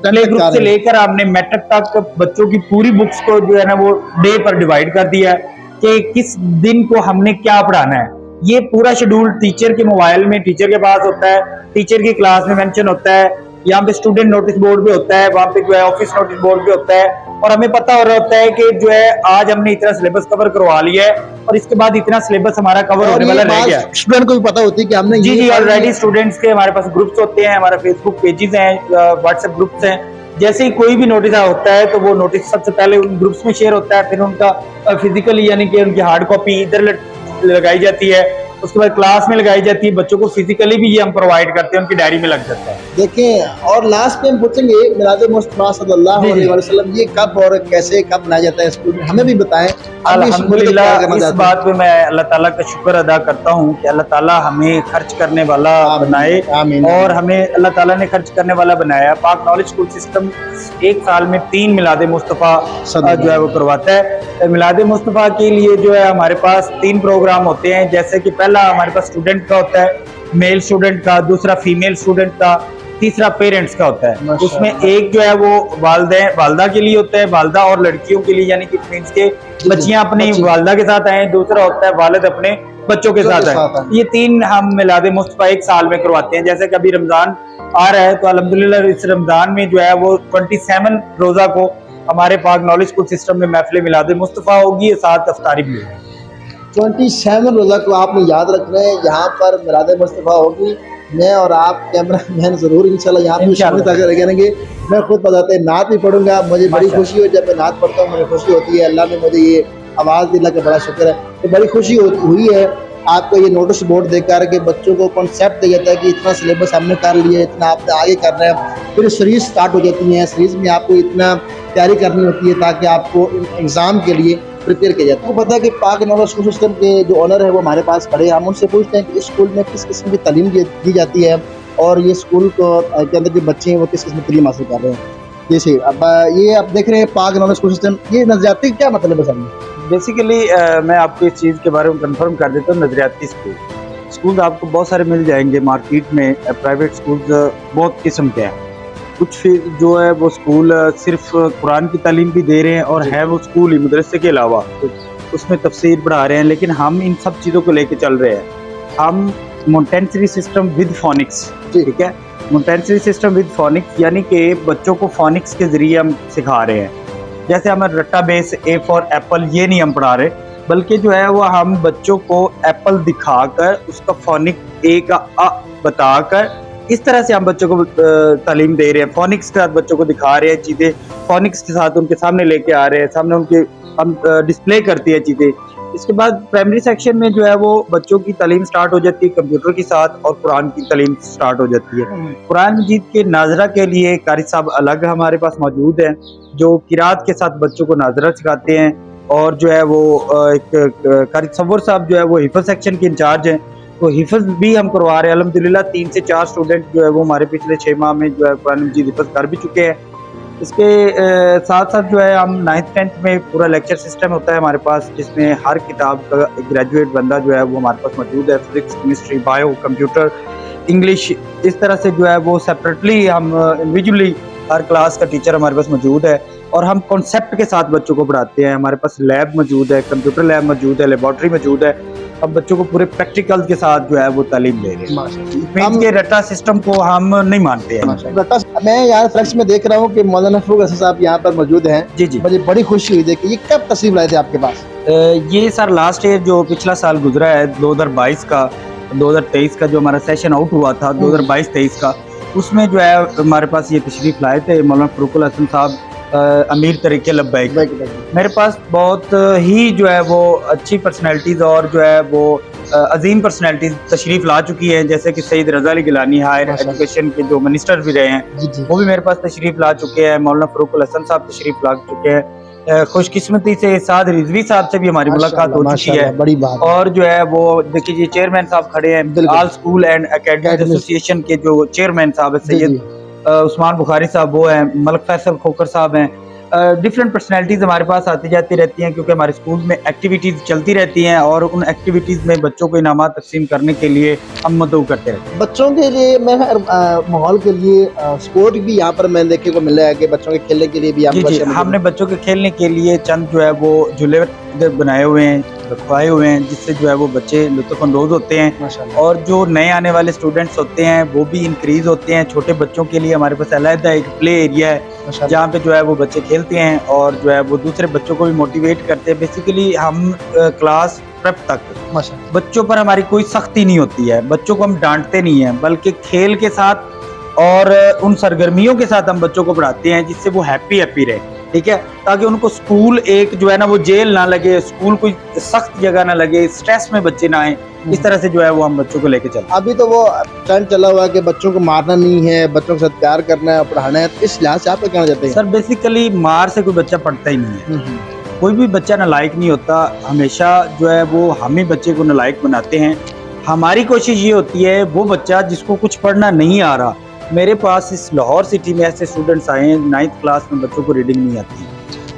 प्ले ग्रुप से लेकर हमने मैट्रिक तक बच्चों की पूरी बुक्स को जो है ना वो डे पर डिवाइड कर दिया है कि किस दिन को हमने क्या पढ़ाना है। ये पूरा शेड्यूल टीचर के मोबाइल में टीचर के पास होता है, टीचर की क्लास में मेंशन होता है, यहाँ पे स्टूडेंट नोटिस बोर्ड भी होता है, वहाँ पे जो है ऑफिस नोटिस बोर्ड भी होता है, और हमें पता हो रहा होता है कि जो है आज हमने इतना सिलेबस कवर करवा लिया है और इसके बाद इतना सिलेबस हमारा कवर होने वाला रह गया। स्टूडेंट को भी पता होती है कि हमने जी ऑलरेडी स्टूडेंट्स के हमारे पास ग्रुप्स होते हैं, हमारा फेसबुक पेजेस हैं, व्हाट्सएप ग्रुप्स हैं। जैसे ही कोई भी नोटिस होता है तो वो नोटिस सबसे पहले उन ग्रुप्स में शेयर होता है, फिर उनका फिजिकली यानी कि उनकी हार्ड कॉपी इधर लगाई जाती है, उसके बाद क्लास में लगाई जाती है। बच्चों को फिजिकली भी ये हम प्रोवाइड करते हैं, उनकी डायरी में लग जाता है। देखें, और लास्ट में हम पूछेंगे मिलाद मुस्तफा सल्लल्लाहु अलैहि वसल्लम ये कब और कैसे कब मनाया जाता है स्कूल में, हमें भी बताएं। आप भी इस मुल्क को प्यार करना अल्हम्दुलिल्लाह इस चाहते हैं। बात पे मैं अल्लाह ताला का शुक्र अदा करता हूँ कि अल्लाह ताला हमें खर्च करने वाला आमीन, बनाए आमीन, और आमीन। हमें अल्लाह ताला ने खर्च करने वाला बनाया। पाक नॉलेज स्कूल सिस्टम एक साल में 3 मिलाद मुस्तफ़ा जो है वो करवाता है। मिलाद मुस्तफ़ा के लिए जो है हमारे पास 3 प्रोग्राम होते हैं, जैसे कि पहला हमारे पास स्टूडेंट का होता है, मेल स्टूडेंट का, दूसरा फीमेल स्टूडेंट का, तीसरा पेरेंट्स का होता है। माशाअल्लाह। उसमें एक जो है वो वालदा के लिए होता है, वालदा और लड़कियों के लिए, यानी कि मीन्स के बच्चियां अपनी बच्ची। वालदा के साथ आए, दूसरा होता है वालिद अपने बच्चों के साथ आए। ये 3 हम मिलाद मुस्तफ़ा एक साल में करवाते हैं। जैसे कि अभी रमजान आ रहा है तो अल्हम्दुलिल्लाह इस रमजान में जो है वो 27 रोजा को हमारे पाक नॉलेज स्कूल सिस्टम में महफिल मिलाद मुस्तफ़ा होगी, साथ अफ्तारी भी होगी। 27 रोज़ा को आपने याद रखना है, यहाँ पर मिलाद मुस्तफ़ा होगी। मैं और आप कैमरा मैन ज़रूर इंशाल्लाह यहाँ पे इंशाल्लाह। शामिल करेंगे। मैं खुद बताते नात भी पढ़ूंगा, मुझे बड़ी माशाअल्लाह। खुशी हो जब मैं नात पढ़ता हूँ, मुझे खुशी होती है। अल्लाह ने मुझे ये आवाज़ दिला का बड़ा शुक्र है। तो बड़ी खुशी हुई है आपको ये नोटिस बोर्ड देकर के बच्चों को कॉन्सेप्ट दिया जाता है कि इतना सिलेबस हमने कर लिया, इतना आपने आगे करना है। फिर सीरीज स्टार्ट हो जाती हैं, सीरीज में आपको इतना तैयारी करनी होती है ताकि आपको एग्ज़ाम के लिए प्रिपेयर किया जाता है। आपको पता है कि पाक नॉलेज स्कूल सिस्टम के जो ऑनर है वो हमारे पास खड़े हैं। हम उनसे पूछते हैं कि इस स्कूल में किस किस्म की तालीम दी जाती है और ये स्कूल को के अंदर जो बच्चे हैं वो किस किस्म की तालीम हासिल कर रहे हैं। जैसे अब ये आप देख रहे हैं पाक नॉलेज स्कूल सिस्टम, ये नजरियाती क्या मतलब है सर? बेसिकली मैं आपको इस चीज़ के बारे में कंफर्म कर देता हूँ। नजरियाती स्कूल आपको बहुत सारे मिल जाएंगे मार्केट में। प्राइवेट स्कूल बहुत किस्म के हैं। कुछ फिर जो है वो स्कूल सिर्फ कुरान की तालीम भी दे रहे हैं और है वो स्कूल ही मदरसे के अलावा उसमें तफसीर पढ़ा रहे हैं। लेकिन हम इन सब चीज़ों को लेके चल रहे हैं। हम मोंटेसरी सिस्टम विद फोनिक्स, ठीक है, मोंटेसरी सिस्टम विद फोनिक्स यानी कि बच्चों को फोनिक्स के ज़रिए हम सिखा रहे हैं। जैसे हमें रट्टा बेस ए फॉर एप्पल ये नहीं हम पढ़ा रहे, बल्कि जो है वो हम बच्चों को एप्पल दिखाकर उसका फोनिक ए का अ बताकर इस तरह से हम बच्चों को तालीम दे रहे हैं। फोनिक्स के साथ बच्चों को दिखा रहे हैं चीज़ें, फोनिक्स के साथ उनके सामने लेके आ रहे हैं, सामने उनके हम डिस्प्ले करती है चीज़ें। इसके बाद प्राइमरी सेक्शन में जो है वो बच्चों की तालीम स्टार्ट हो जाती है कंप्यूटर के साथ और कुरान की तालीम स्टार्ट हो जाती है। कुरान मजीद के नाजरा के लिए कारी साहब अलग हमारे पास मौजूद हैं जो किरात के साथ बच्चों को नाजरा सिखाते हैं। और जो है वो एक कारी सव्वर साहब जो है वो हिफज सेक्शन के इंचार्ज हैं, तो हिफज भी हम करवा रहे हैं। अल्हम्दुलिल्लाह 3 से 4 स्टूडेंट जो है वो हमारे पिछले 6 माह में जो है कुरान मजीद हिफज कर भी चुके हैं। इसके साथ साथ जो है हम 9th 10th में पूरा लेक्चर सिस्टम होता है हमारे पास, जिसमें हर किताब का एक ग्रेजुएट बंदा जो है वो हमारे पास मौजूद है। Physics, chemistry, bio, computer, English, इस तरह से जो है वो सेपरेटली हम इंडिविजुअली हर क्लास का टीचर हमारे पास मौजूद है और हम कॉन्सेप्ट के साथ बच्चों को पढ़ाते हैं। हमारे पास लैब मौजूद है, कंप्यूटर लैब मौजूद है, लेबॉर्ट्री मौजूद है। अब बच्चों को पूरे प्रैक्टिकल के साथ जो है वो तालीम दे रहे हैं। हम के रट्टा सिस्टम को हम नहीं मानते हैं। रट्टा मैं यार फ्लेक्स में देख रहा हूँ कि मौलाना फरूक हसन साहब यहाँ पर मौजूद हैं। जी जी। मुझे बड़ी खुशी हुई देखिए, ये कब तशरीफ लाए थे आपके पास? ये सर लास्ट ईयर जो पिछला साल गुजरा है 2022 का, 2023 का जो हमारा सेशन आउट हुआ था 2022-23 का, उसमें जो है हमारे पास ये तशरीफ लाए थे मौलाना फरूक हसन साहब अमीर तरीके लब्बैक। मेरे पास बहुत ही जो है वो अच्छी पर्सनैलिटीज़ और जो है वो अजीम पर्सनैलिटीज़ तशरीफ़ ला चुकी हैं, जैसे कि सईद रज़ा अली गिलानी हायर एजुकेशन के जो मिनिस्टर भी रहे हैं वो भी मेरे पास तशरीफ़ ला चुके हैं। मौलाना फरूक हसन साहब तशरीफ़ ला चुके हैं। खुशकिस्मती से साद रिजवी साहब से भी हमारी मुलाकात हो चुकी है। बड़ी बात। और जो है वो देखिए चेयरमैन साहब खड़े हैं, all school and academic association के जो चेयरमैन साहब है सैयद उस्मान बुखारी साहब वो हैं, मलक फैसल खोकर साहब हैं। डिफरेंट पर्सनैलिटीज़ हमारे पास आती जाती रहती हैं क्योंकि हमारे स्कूल में एक्टिविटीज़ चलती रहती हैं और उन एक्टिविटीज़ में बच्चों को इनामात तकसीम करने के लिए हम मदद करते रहते हैं। बच्चों के लिए मैं माहौल के लिए स्पोर्ट भी यहाँ पर मैं देखने को मिला है कि बच्चों के खेलने के लिए भी हमने बच्चों के खेलने के लिए चंद जो है वो झूले बनाए हुए हैं, रखवाए हुए हैं, जिससे जो है वो बच्चे लुत्फ़अंदोज़ होते हैं और जो नए आने वाले स्टूडेंट्स होते हैं वो भी इंक्रीज़ होते हैं। छोटे बच्चों के लिए हमारे पास अलग एक प्ले एरिया है जहाँ पे जो है वो बच्चे खेलते हैं और जो है वो दूसरे बच्चों को भी मोटिवेट करते हैं। बेसिकली हम क्लास प्रेप तक बच्चों पर हमारी कोई सख्ती नहीं होती है, बच्चों को हम डांटते नहीं हैं, बल्कि खेल के साथ और उन सरगर्मियों के साथ हम बच्चों को पढ़ाते हैं जिससे वो हैप्पी रहे, ठीक है, ताकि उनको स्कूल एक जो है ना वो जेल ना लगे, स्कूल कोई सख्त जगह ना लगे, स्ट्रेस में बच्चे ना आए। इस तरह से जो है वो हम बच्चों को लेके चलते हैं। अभी तो वो ट्रेंड चला हुआ है कि बच्चों को मारना नहीं है, बच्चों के साथ प्यार करना है, पढ़ाना है, तो इस लिहाज से आप क्या कहना चाहते हैं? सर बेसिकली मार से कोई बच्चा पढ़ता ही नहीं है। कोई भी बच्चा नालायक नहीं होता, हमेशा जो है वो हम ही बच्चे को नालायक बनाते हैं। हमारी कोशिश ये होती है वो बच्चा जिसको कुछ पढ़ना नहीं आ रहा, मेरे पास इस लाहौर सिटी में ऐसे स्टूडेंट्स आए हैं 9th क्लास में बच्चों को रीडिंग नहीं आती,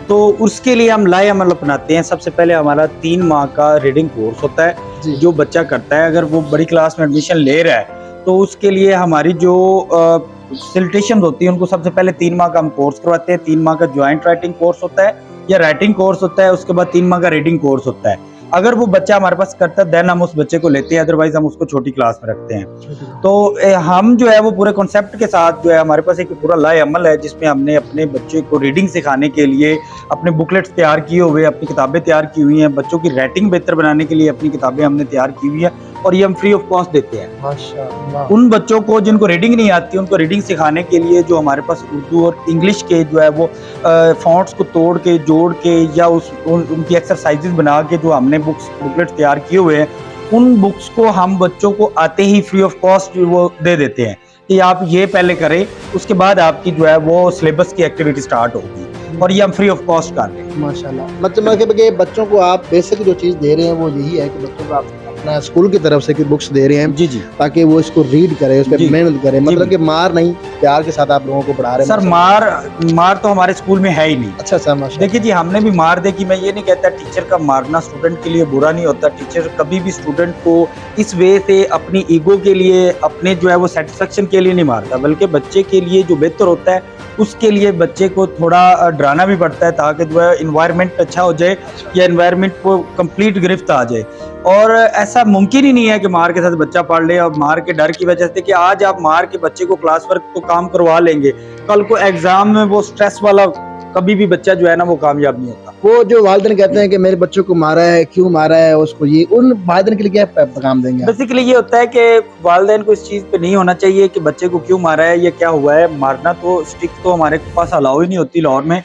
तो उसके लिए हम लाए अमल अपनाते हैं। सबसे पहले हमारा 3 माह का रीडिंग कोर्स होता है जो बच्चा करता है। अगर वो बड़ी क्लास में एडमिशन ले रहा है तो उसके लिए हमारी जो फैसिलिटेशन होती है उनको सबसे पहले 3 माह का हम कोर्स करवाते हैं। 3 माह का ज्वाइंट राइटिंग कोर्स होता है या राइटिंग कोर्स होता है, उसके बाद 3 माह का रीडिंग कोर्स होता है। अगर वो बच्चा हमारे पास करता है देन हम उस बच्चे को लेते हैं, अदरवाइज हम उसको छोटी क्लास में रखते हैं। तो हम जो है वो पूरे कॉन्सेप्ट के साथ जो है हमारे पास एक पूरा लाए अमल है जिसमें हमने अपने बच्चे को रीडिंग सिखाने के लिए अपने बुकलेट्स तैयार किए हुए, अपनी किताबें तैयार की हुई हैं, बच्चों की राइटिंग बेहतर बनाने के लिए अपनी किताबें हमने तैयार की हुई है और ये हम फ्री ऑफ कॉस्ट देते हैं। माशाअल्लाह। उन बच्चों को जिनको रीडिंग नहीं आती उनको रीडिंग सिखाने के लिए जो हमारे पास उर्दू और इंग्लिश के जो है वो फॉन्ट्स को तोड़ के जोड़ के या उनकी एक्सरसाइजेज बना के जो हमने बुकलेट तैयार किए हुए हैं उन बुक्स को हम बच्चों को आते ही फ्री ऑफ कॉस्ट वो दे देते हैं कि आप ये पहले करें, उसके बाद आपकी जो है वो सिलेबस की एक्टिविटी स्टार्ट होगी और ये हम फ्री ऑफ कॉस्ट कर रहे हैं। माशाल्लाह। मतलब कि बच्चों को आप बेसिक जो चीज़ दे रहे हैं वो यही है कि बच्चों को आप अपना स्कूल की तरफ से बुक्स दे रहे हैं जी जी, ताकि वो इसको रीड करें, उस पर जी। मेहनत करें। मतलब जी। कि मार नहीं, प्यार के साथ आप लोगों को पढ़ा रहे हैं। सर मार तो हमारे स्कूल में है ही नहीं। अच्छा सर, माशाल्लाह। देखिए जी, हमने भी मार देखी। मैं ये नहीं कहता टीचर का मारना स्टूडेंट के लिए बुरा नहीं होता। टीचर कभी भी स्टूडेंट को इस वे से अपनी ईगो के लिए, अपने जो है वो सेटिस्फेक्शन के लिए नहीं मारता, बल्कि बच्चे के लिए जो बेहतर होता है उसके लिए बच्चे को थोड़ा डराना भी पड़ता है ताकि जो है इन्वायरमेंट अच्छा हो जाए या इन्वायरमेंट को कंप्लीट गिरफ्त आ जाए। और ऐसा मुमकिन ही नहीं है कि मार के साथ बच्चा पढ़ ले और मार के डर की वजह से कि आज आप मार के बच्चे को क्लास वर्क तो काम करवा लेंगे, कल को एग्जाम में वो स्ट्रेस वाला कभी भी बच्चा जो है ना वो कामयाब नहीं होता। वो जो वालिदैन कहते हैं कि मेरे बच्चों को मारा है, क्यों मारा है उसको, ये उन वालिदैन के लिए क्या पैगाम देंगे आप? बेसिकली ये होता है कि वालिदैन को इस चीज पे नहीं होना चाहिए कि बच्चे को क्यों मारा है या क्या हुआ है। मारना तो स्टिक तो हमारे पास अलाउ ही नहीं होती लाहौर में।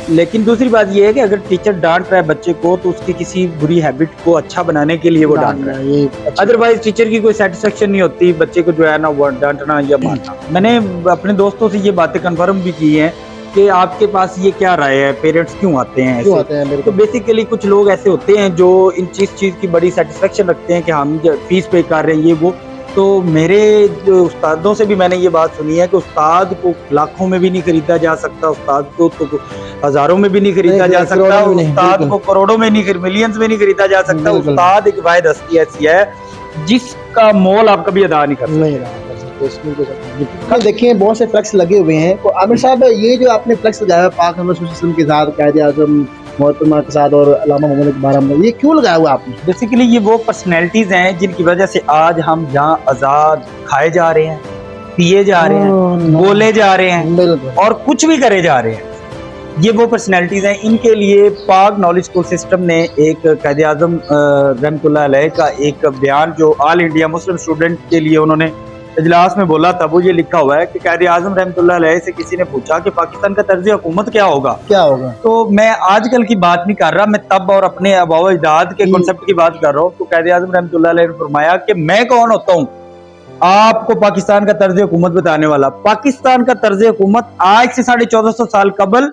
लेकिन दूसरी बात ये है कि अगर टीचर डांट रहा है बच्चे को तो उसकी किसी बुरी हैबिट को अच्छा बनाने के लिए वो डांट रहा है। ये अच्छा। अदरवाइज टीचर की कोई सेटिस्फेक्शन नहीं होती बच्चे को जो है ना वो डांटना या मारना। मैंने अपने दोस्तों से ये बातें कंफर्म भी की हैं कि आपके पास ये क्या राय है, पेरेंट्स क्यों आते हैं क्यों ऐसे? आते हैं मेरे तो को? बेसिकली कुछ लोग ऐसे होते हैं जो इन चीज की बड़ी सेटिस्फेक्शन रखते हैं कि हम फीस पे कर रहे हैं ये वो। तो मेरे जो उस्तादों से भी मैंने ये बात सुनी है कि उस्ताद को लाखों में भी नहीं खरीदा जा सकता, उस्ताद को तो हजारों में भी नहीं खरीदा जा सकता, करोड़ों में नहीं, उस्ताद बिल्कुल। को करोड़ों में नहीं, मिलियंस में नहीं खरीदा जा सकता। बिल्कुल। उस्ताद एक वाहिद हस्ती ऐसी है जिसका मोल आप कभी अदा नहीं कर सकते। नहीं रहा कर सकते, इसमें कोई शक नहीं। बिल्कुल। देखिए बहुत से फ्लेक्स लगे हुए हैं। तो आमिर साहब, ये जो आपने फ्लेक्स लगाया है पाक नबी सल्लल्लाहु अलैहि वसल्लम के साथ, कायदे आज़म मोहतरमा के साथ और अल्लामा मोहम्मद इकबाल अहमद, ये क्यों लगाया हुआ आपने? बेसिकली ये वो पर्सनैलिटीज हैं जिनकी वजह से आज हम जहाँ आजाद खाए जा रहे हैं, पिए जा रहे हैं, बोले जा रहे हैं बिल्कुल। और कुछ भी करे जा रहे हैं। ये वो पर्सनैलिटीज हैं। इनके लिए पाक नॉलेज स्कूल सिस्टम ने एक कायदे आज़म रहमतुल्लाह अलैह का एक बयान जो ऑल इंडिया मुस्लिम स्टूडेंट के लिए उन्होंने इजलास में बोला था, वो ये लिखा हुआ है कि कायदे आज़म रहमतुल्लाह अलैह से किसी ने पूछा कि पाकिस्तान का तर्ज हुकूमत क्या होगा। क्या होगा? तो मैं आजकल की बात नहीं कर रहा, मैं तब और अपने आबाओ अजदाद के कॉन्सेप्ट की बात कर रहा हूँ। तो कायदे आज़म रहमतुल्लाह अलैह ने फरमाया कि मैं कौन होता हूँ आपको पाकिस्तान का तर्ज हुकूमत बताने वाला। पाकिस्तान का तर्ज हुकूमत आज से 1450 साल कबल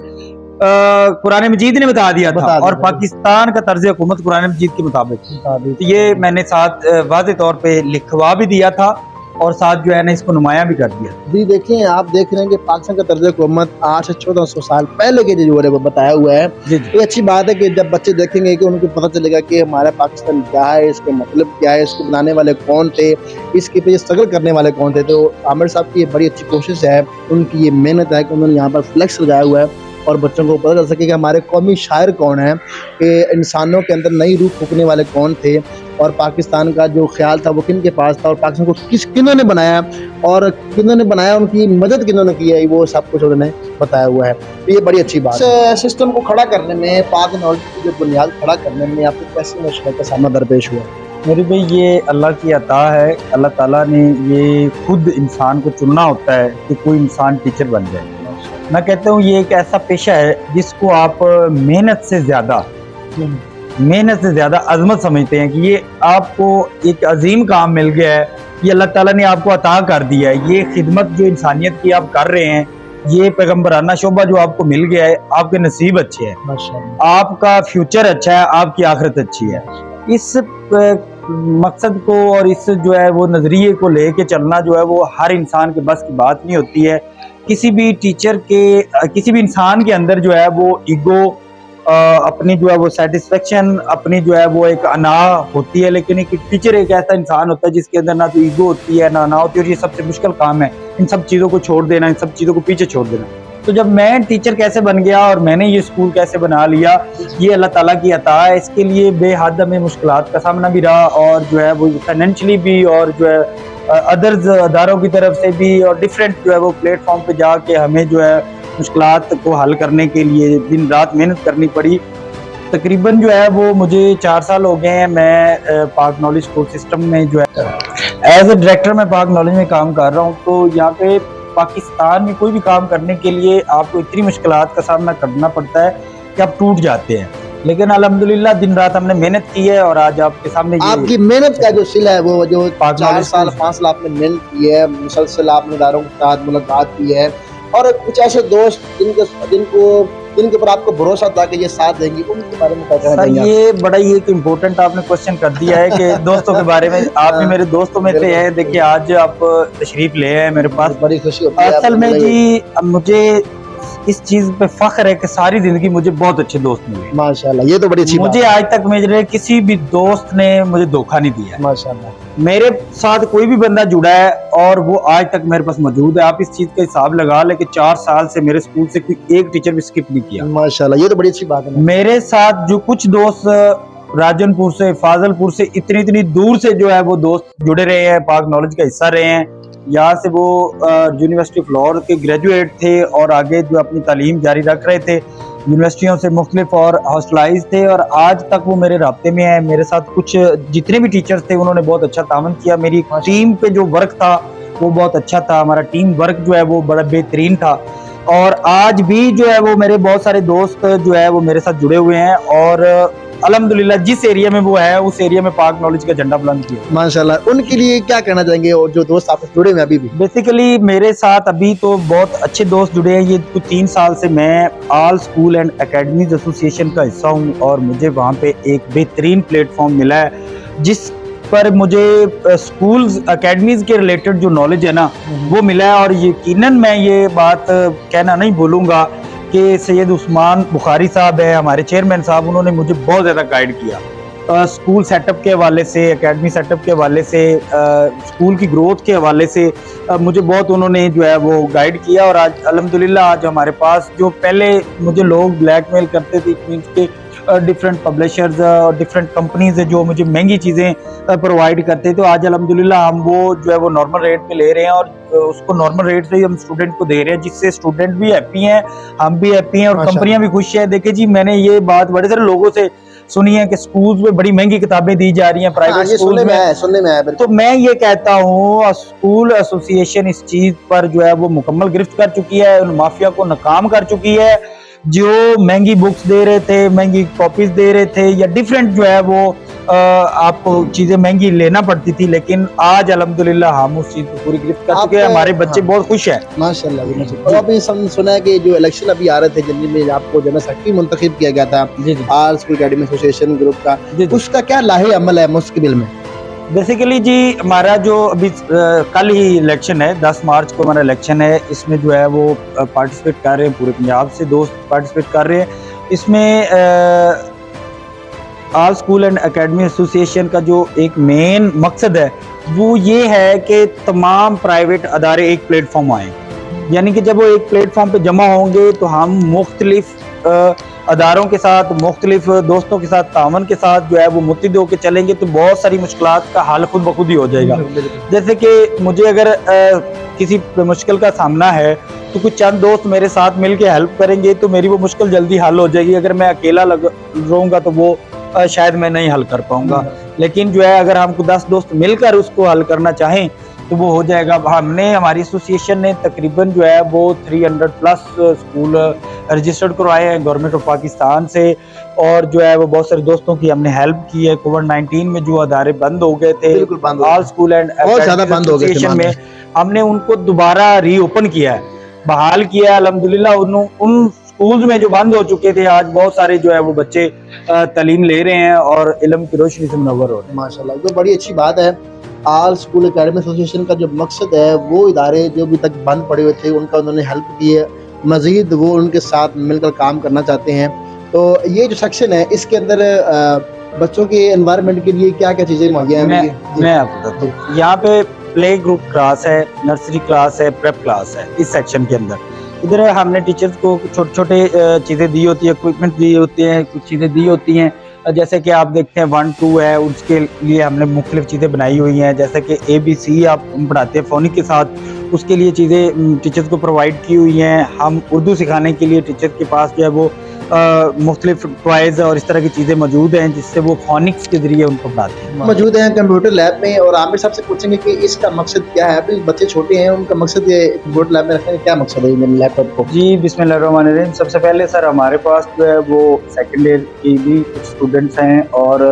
कुरान मजीद ने बता दिया था और पाकिस्तान का तर्ज हुकूमत कुरान मजीद के मुताबिक। तो ये मैंने साथ वाज़ेह तौर पे लिखवा भी दिया था और साथ जो है ना इसको नुमाया भी कर दिया। जी देखिए, आप देख रहे हैं कि पाकिस्तान का तर्ज हुकूमत आज से 1400 साल पहले के जो है वो बताया हुआ है। जी जी। ये अच्छी बात है कि जब बच्चे देखेंगे कि उनको पता चलेगा कि हमारा पाकिस्तान क्या है, इसका मतलब क्या है, इसको बनाने वाले कौन थे, इसके पे स्ट्रगल करने वाले कौन थे। तो आमिर साहब की ये बड़ी अच्छी कोशिश है, उनकी ये मेहनत है कि उन्होंने यहाँ पर फ्लेक्स लगाया हुआ है और बच्चों को पता चल सके कि हमारे कौमी शायर कौन है, कि इंसानों के अंदर नई रूह फूकने वाले कौन थे और पाकिस्तान का जो ख्याल था वो किन के पास था और पाकिस्तान को किन्होंने बनाया और किन्होंने बनाया, उनकी मदद किन्होंने की है, वो सब कुछ उन्होंने बताया हुआ है। तो ये बड़ी अच्छी बात है। सिस्टम को खड़ा करने में, पाक नॉलेज की जो बुनियाद खड़ा करने में आपको कैसे मुश्किल का सामना दरपेश हुआ? मेरे भाई ये अल्लाह की अता है। अल्लाह ताला ने ये खुद इंसान को चुनना होता है कि कोई इंसान टीचर बन जाए। मैं कहता हूँ ये एक ऐसा पेशा है जिसको आप मेहनत से ज़्यादा अजमत समझते हैं कि ये आपको एक अजीम काम मिल गया है, ये अल्लाह ताला ने आपको अता कर दिया है। ये खिदमत जो इंसानियत की आप कर रहे हैं, ये पैगंबराना शोभा जो आपको मिल गया है, आपके नसीब अच्छे हैं, माशाल्लाह। आपका फ्यूचर अच्छा है, आपकी आखिरत अच्छी है। इस मकसद को और इस जो है वो नजरिए को लेके चलना जो है वो हर इंसान के बस की बात नहीं होती है। किसी भी टीचर के किसी भी इंसान के अंदर जो है वो ईगो, अपनी जो है वो सेटिस्फेक्शन, अपनी जो है वो एक अना होती है, लेकिन एक टीचर एक ऐसा इंसान होता है जिसके अंदर ना तो ईगो होती है ना अना होती है, और ये सबसे मुश्किल काम है, इन सब चीज़ों को छोड़ देना, इन सब चीज़ों को पीछे छोड़ देना। तो जब मैं टीचर कैसे बन गया और मैंने ये स्कूल कैसे बना लिया, ये अल्लाह ताला की अता है। इसके लिए बेहद हमें मुश्किलात का सामना भी रहा, और जो है वो फाइनेंशियली भी, और जो है अदर्स अदारों की तरफ से भी, और डिफरेंट जो है वो प्लेटफॉर्म पे जाके हमें जो है मुश्किलात को हल करने के लिए दिन रात मेहनत करनी पड़ी। तकरीबन जो है वो मुझे 4 साल हो गए हैं। मैं पाक नॉलेज स्कूल सिस्टम में जो है एज ए डायरेक्टर मैं पाक नॉलेज में काम कर रहा हूँ। तो यहाँ पे पाकिस्तान में कोई भी काम करने के लिए आपको इतनी मुश्किलात का सामना करना पड़ता है कि आप टूट जाते हैं, लेकिन अल्हम्दुलिल्लाह दिन रात हमने मेहनत की है, और आज आपके सामने आपकी मेहनत का जो सिला है वो जो पाक 4 नॉलेज साल 5 साल आपने मेहनत की है, मुसलसल आपने इदारों के साथ मुलाकात की है, और कुछ ऐसे दोस्त जिनके ऊपर आपको भरोसा था कि ये साथ देंगे, उनके बारे में क्या कहना सर, चाहेंगे आप? ये बड़ा ही एक इम्पोर्टेंट आपने क्वेश्चन कर दिया है कि दोस्तों के बारे में। आप भी मेरे दोस्तों में से हैं। देखिए आज आप तशरीफ ले आए मेरे पास, बड़ी खुशी होती है। असल में जी मुझे इस चीज पे फख्र है कि सारी जिंदगी मुझे बहुत अच्छे दोस्त मिले माशाल्लाह, ये तो बड़ी अच्छी बात मुझे है। आज तक मेरे किसी भी दोस्त ने मुझे धोखा नहीं दिया है। माशाल्लाह, मेरे साथ कोई भी बंदा जुड़ा है और वो आज तक मेरे पास मौजूद है। आप इस चीज का हिसाब लगा ले कि 4 साल से मेरे स्कूल से कोई एक टीचर भी स्किप नहीं किया। माशाल्लाह, ये तो बड़ी अच्छी बात है। मेरे साथ जो कुछ दोस्त राजनपुर से, फाजलपुर से, इतनी दूर से जो है वो दोस्त जुड़े रहे हैं, पाक नॉलेज का हिस्सा रहे हैं। यहाँ से वो यूनिवर्सिटी ऑफ लाहौर के ग्रेजुएट थे और आगे जो अपनी तालीम जारी रख रहे थे, यूनिवर्सिटियों से मुख्तलिफ और हॉस्टलाइज थे, और आज तक वो मेरे राब्ते में है। मेरे साथ कुछ जितने भी टीचर्स थे उन्होंने बहुत अच्छा तावन किया। मेरी टीम पे जो वर्क था वो बहुत अच्छा था, हमारा टीम वर्क जो है वो बड़ा बेहतरीन था, और आज भी जो है वो मेरे बहुत सारे दोस्त जो है वो मेरे साथ जुड़े हुए हैं, और अल्हम्दुलिल्लाह जिस एरिया में वो है उस एरिया में पाक नॉलेज का झंडा बुलंद किया। माशाल्लाह, उनके लिए क्या कहना चाहेंगे, और जो दोस्त आपसे जुड़े हुए हैं अभी भी? बेसिकली मेरे साथ अभी तो बहुत अच्छे दोस्त जुड़े हैं। ये कुछ 3 साल से मैं all school and academies association का हिस्सा हूँ, और मुझे वहाँ पे एक बेहतरीन प्लेटफॉर्म मिला है जिस पर मुझे स्कूल्स एकेडमीज के रिलेटेड जो नॉलेज है ना वो मिला है। और यकीनन मैं ये बात कहना नहीं भूलूंगा कि सैयद उस्मान बुखारी साहब है हमारे चेयरमैन साहब, उन्होंने मुझे बहुत ज़्यादा गाइड किया स्कूल सेटअप के हवाले से, एकेडमी सेटअप के हवाले से, स्कूल की ग्रोथ के हवाले से मुझे बहुत उन्होंने जो है वो गाइड किया। और आज अल्हम्दुलिल्लाह आज हमारे पास जो पहले मुझे लोग ब्लैकमेल करते थे, मीन्स के डिफरेंट पब्लिशर्स और डिफरेंट कंपनीज जो मुझे महंगी चीज़ें प्रोवाइड करते थे, तो आज अल्हम्दुलिल्लाह हम वो जो है वो नॉर्मल रेट पे ले रहे हैं, और उसको नॉर्मल रेट से ही हम स्टूडेंट को दे रहे हैं, जिससे स्टूडेंट भी हैप्पी हैं, हम भी हैप्पी हैं, और कंपनियां भी खुश हैं। देखिए जी, मैंने ये बात बड़े सारे लोगों से सुनी है कि स्कूल्स में बड़ी महंगी किताबें दी जा रही हैं प्राइवेट स्कूल में। सुनने में आया। तो मैं ये कहता हूँ स्कूल एसोसिएशन इस चीज पर जो है वो मुकम्मल गिरफ्त कर चुकी है, उन माफिया को नाकाम कर चुकी है जो महंगी बुक्स दे रहे थे, महंगी कॉपीज दे रहे थे, या डिफरेंट जो है वो आपको चीजें महंगी लेना पड़ती थी। लेकिन आज अल्हम्दुलिल्लाह हम उस चीज को पूरी गिरफ्त कर चुके हैं, हमारे बच्चे बहुत खुश हैं माशाल्लाह जी, माशाल्लाह। और अभी सुना है कि जो इलेक्शन अभी आ रहे थे जनवरी में, आपको जनरल सेक्रेटरी मुंतखब किया गया था आल स्कूल एकेडमी एसोसिएशन ग्रुप का, उसका क्या लाहे अमल है मुस्तकबिल में? बेसिकली जी हमारा जो अभी कल ही इलेक्शन है, 10 मार्च को हमारा इलेक्शन है। इसमें जो है वो पार्टिसिपेट कर रहे हैं, पूरे पंजाब से दोस्त पार्टिसिपेट कर रहे हैं। इसमें all school and academy association का जो एक मेन मकसद है वो ये है कि तमाम प्राइवेट अदारे एक प्लेटफॉर्म आए, यानी कि जब वो एक प्लेटफॉर्म पे जमा होंगे तो हम मुख्तलिफ अदारों के साथ, मुख्तलिफ दोस्तों के साथ, तावन के साथ जो है वो मुत्तहिद होकर चलेंगे, तो बहुत सारी मुश्किलात का हल खुद ब खुद ही हो जाएगा। जैसे कि मुझे अगर किसी मुश्किल का सामना है तो कुछ चंद दोस्त मेरे साथ मिलके हेल्प करेंगे तो मेरी वो मुश्किल जल्दी हल हो जाएगी। अगर मैं अकेला रहूँगा तो वो शायद मैं नहीं हल कर पाऊंगा। लेकिन जो है अगर हमको 10 दोस्त मिलकर उसको हल करना चाहें तो वो हो जाएगा। हमारी एसोसिएशन ने तकरीबन जो है वो 300 प्लस स्कूल रजिस्टर्ड करवाए हैं गवर्नमेंट ऑफ पाकिस्तान से, और जो है वो बहुत सारे दोस्तों की हमने हेल्प की है। कोविड-19 में जो अदारे बंद हो गए थे, ऑल स्कूल एंड एसोसिएशन में हमने उनको दोबारा रीओपन किया है। बहाल किया अल्हम्दुलिल्लाह। उन स्कूल्स में जो बंद हो चुके थे, आज बहुत सारे जो है वो बच्चे तालीम ले रहे हैं और इल्म की रोशनी से मुनव्वर हो रहे हैं। माशाल्लाह, तो बड़ी अच्छी बात है। आल स्कूल एकेडमी एसोसिएशन का जो मकसद है, वो इदारे जो अभी तक बंद पड़े हुए थे उनका उन्होंने हेल्प की है, मज़ीद वो उनके साथ मिलकर काम करना चाहते हैं। तो ये जो सेक्शन है, इसके अंदर बच्चों के एनवायरनमेंट के लिए क्या क्या चीज़ें मुहैया हैं? मैं आपको बताता हूँ। यहाँ पे प्ले ग्रुप क्लास है, नर्सरी क्लास है, प्रेप क्लास है इस सेक्शन के अंदर। इधर हमने टीचर्स को छोटे छोटे चीज़ें दी होती है, इक्विपमेंट दी होती हैं, कुछ चीज़ें दी होती हैं। जैसे कि आप देखते हैं 1 2 है, उसके लिए हमने मुख्तलिफ चीज़ें बनाई हुई हैं। जैसे कि ABC आप पढ़ाते हैं फोनिक के साथ, उसके लिए चीज़ें टीचर्स को प्रोवाइड की हुई हैं। हम उर्दू सिखाने के लिए टीचर्स के पास जो है वो मुख्तलिफ टॉयज़ और इस तरह की चीज़ें मौजूद हैं, जिससे वो फोनिक्स के ज़रिए उनको पढ़ाते हैं। मौजूद हैं कंप्यूटर लैब में। और आमिर साहब से पूछेंगे कि इसका मकसद क्या है? अभी बच्चे छोटे हैं, उनका मकसद ये कंप्यूटर लैब में रखने का क्या मकसद है मेरे लैपटॉप को? जी बिस्मिल्लाहिर्रहमानिर्रहीम। सबसे पहले सर हमारे पास जो है वो सेकेंड ईयर की भी कुछ स्टूडेंट्स हैं और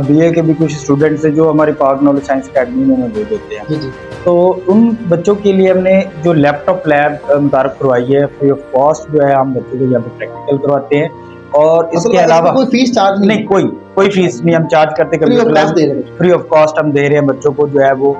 BA के भी कुछ स्टूडेंट्स हैं जो हमारी पाक नॉलेज साइंस अकेडमी में मौजूद होते हैं। जी। तो उन बच्चों के लिए हमने जो लैपटॉप लैब मुतारफ करवाई है, फ्री ऑफ कॉस्ट जो है हम बच्चों को यहाँ पे प्रैक्टिकल करवाते हैं। और इसके अलावा कोई फीस चार्ज नहीं, कोई फीस नहीं हम चार्ज करते। Computer lab free of cost हम दे रहे हैं बच्चों को। जो है वो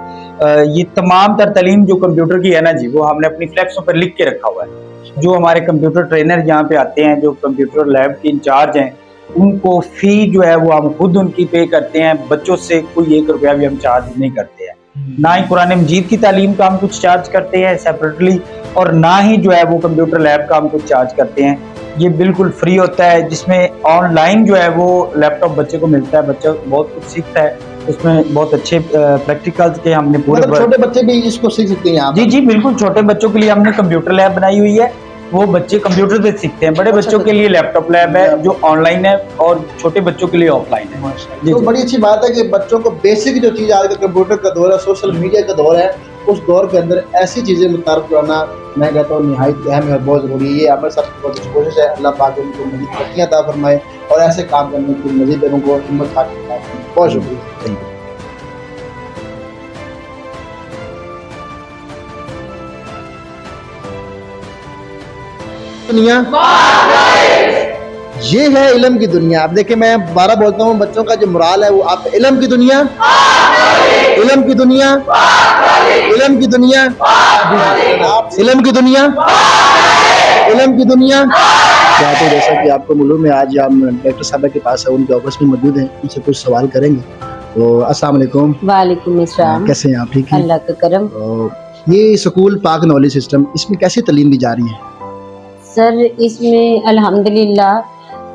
ये तमाम तर तालीम जो कंप्यूटर की है ना जी, वो हमने अपनी फ्लैक्सों पर लिख के रखा हुआ है। जो हमारे कंप्यूटर ट्रेनर यहाँ पे आते हैं, जो कंप्यूटर लैब के इंचार्ज हैं, उनको फी जो है वो हम खुद उनकी पे करते हैं। बच्चों से कोई 1 रुपया भी हम चार्ज नहीं करते हैं। ना ही कुरान मजीद की तालीम का हम कुछ चार्ज करते हैं सेपरेटली, और ना ही जो है वो कंप्यूटर लैब का हम कुछ चार्ज करते हैं। ये बिल्कुल फ्री होता है, जिसमें ऑनलाइन जो है वो लैपटॉप बच्चे को मिलता है। बच्चा बहुत कुछ सीखता है उसमें, बहुत अच्छे प्रैक्टिकल्स के हमने पूरे। मतलब छोटे बच्चे भी इसको सीख सकते हैं? जी बिल्कुल, छोटे बच्चों के लिए हमने कंप्यूटर लैब बनाई हुई है, वो बच्चे कंप्यूटर पे सीखते हैं। बड़े बच्चों के लिए लैपटॉप लैब है जो ऑनलाइन है, और छोटे बच्चों के लिए ऑफलाइन है। तो बड़ी अच्छी बात है कि बच्चों को बेसिक जो चीज़ आज कंप्यूटर का दौर है, सोशल मीडिया का दौर है, उस दौर के अंदर ऐसी चीज़ें मुतारफ कराना मैं कहता हूँ निहायत अहम है और बहुत ज़रूरी है। ये हमारे सबकी बहुत अच्छी कोशिश है। अल्लाह पाक उनको मज़ीद तरक्कियां अता फरमाए और ऐसे काम करने की मज़ीद उनको हिम्मत हासिल फरमाए। बहुत शुक्रिया। Thank you. दुनिया ये है इल्म की दुनिया। आप देखिए, मैं 12 बोलता हूँ, बच्चों का जो मुराल है वो आप इल्म की दुनिया, इल्म की दुनिया, इल्म की दुनिया, इल्म की दुनिया, इल्म की दुनिया। क्या तो जैसा कि आपको मालूम है, आज हम डॉक्टर साहब के पास है, उनके ऑफिस में मौजूद हैं, उनसे कुछ सवाल करेंगे। तो अस्सलाम वालेकुम। वालेकुम अस्सलाम। कैसे हैं आप? ठीक हैं? अल्लाह का करम। तो ये स्कूल पाक नॉलेज सिस्टम, इसमें कैसी तालीम दी जा रही है? सर इसमें अल्हम्दुलिल्लाह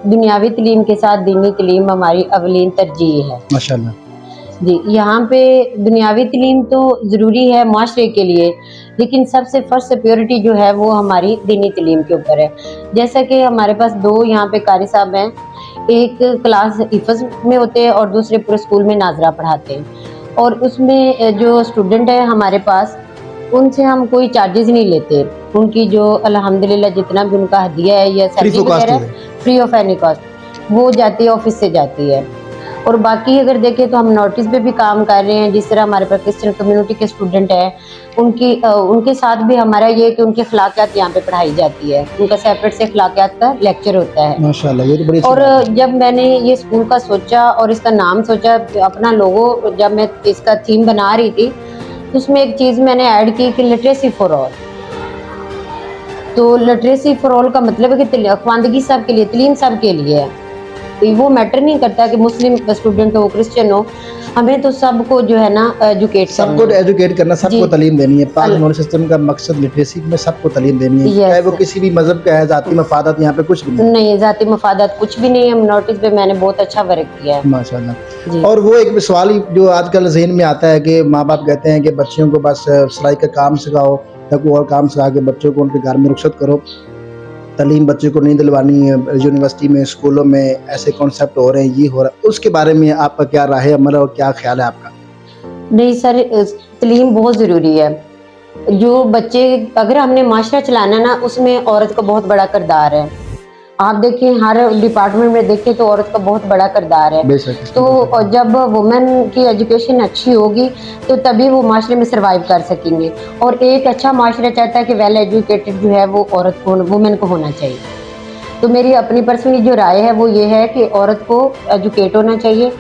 दुनियावी तालीम के साथ दीनी तालीम हमारी अवलीन तरजीह है। माशाल्लाह जी, यहाँ पे दुनियावी तालीम तो ज़रूरी है माशरे के लिए, लेकिन सबसे फर्स्ट प्रायोरिटी जो है वो हमारी दीनी तालीम के ऊपर है। जैसा कि हमारे पास 2 यहाँ पे कारी साहब हैं, एक क्लास हिफ्ज़ में होते हैं और दूसरे पूरे स्कूल में नाजरा पढ़ाते हैं। और उसमें जो स्टूडेंट है हमारे पास, उनसे हम कोई चार्जेस नहीं लेते। उनकी जो अल्हम्दुलिल्लाह जितना भी उनका हदिया है या सैलरी वगैरह फ्री ऑफ एनी कॉस्ट, वो जाती है, ऑफिस से जाती है। और बाकी अगर देखें तो हम नोटिस पे भी काम कर रहे हैं। जिस तरह हमारे पास क्रिश्चियन कम्युनिटी के स्टूडेंट हैं, उनके साथ भी हमारा ये है कि उनकी अखलाकियात यहाँ पे पढ़ाई जाती है। उनका सेपरेट से अखलाकियात का लेक्चर होता है। माशाल्लाह, ये तो बड़ी अच्छी और बात है। जब मैंने ये स्कूल का सोचा और इसका नाम सोचा, अपना लोगो जब मैं इसका थीम बना रही थी, तो उसमें एक चीज़ मैंने ऐड की कि लिटरेसी फॉर ऑल। तो लिटरेसी फॉर ऑल का मतलब है कि ख्वानदगी सब के लिए, तालीम सब के लिए है। तो वो मैटर नहीं करता कि मुस्लिम स्टूडेंट हो, क्रिश्चियन हो, हमें तो सबको जो है ना एजुकेट सबको एजुकेट करना, सबको तालीम देनी है। पाक नॉलेज सिस्टम का मकसद लिटरेसी में सबको तालीम देनी है, चाहे वो किसी भी मजहब का है। जाती मफादत यहाँ पे कुछ भी नहीं है, जाती मफादत कुछ भी नहीं है। नोटिस पे मैंने बहुत अच्छा वर्क किया है माशाल्लाह। और वो एक सवाल जो आजकल ज़हन में आता है कि माँ बाप कहते हैं कि बच्चियों को बस सिलाई का काम सिखाओ या कोई और काम सिखा के बच्चों को उनके घर में रुखसत करो, तालीम बच्चे को नहीं दिलवानी है। यूनिवर्सिटी में, स्कूलों में ऐसे कॉन्सेप्ट हो रहे हैं, ये हो रहा है, उसके बारे में आपका क्या राय है, अमल और क्या ख्याल है आपका? नहीं सर, तालीम बहुत ज़रूरी है। जो बच्चे, अगर हमने माशरा चलाना ना, उसमें औरत का बहुत बड़ा किरदार है। आप देखें हर डिपार्टमेंट में देखें तो औरत का बहुत बड़ा किरदार है। बेशक। तो जब वुमेन की एजुकेशन अच्छी होगी तो तभी वो माशरे में सर्वाइव कर सकेंगे। और एक अच्छा माशरा चाहता है कि वेल एजुकेटेड जो है वो औरत को, वुमेन को होना चाहिए। तो मेरी अपनी पर्सनली जो राय है वो ये है कि औरत को एजुकेट होना चाहिए,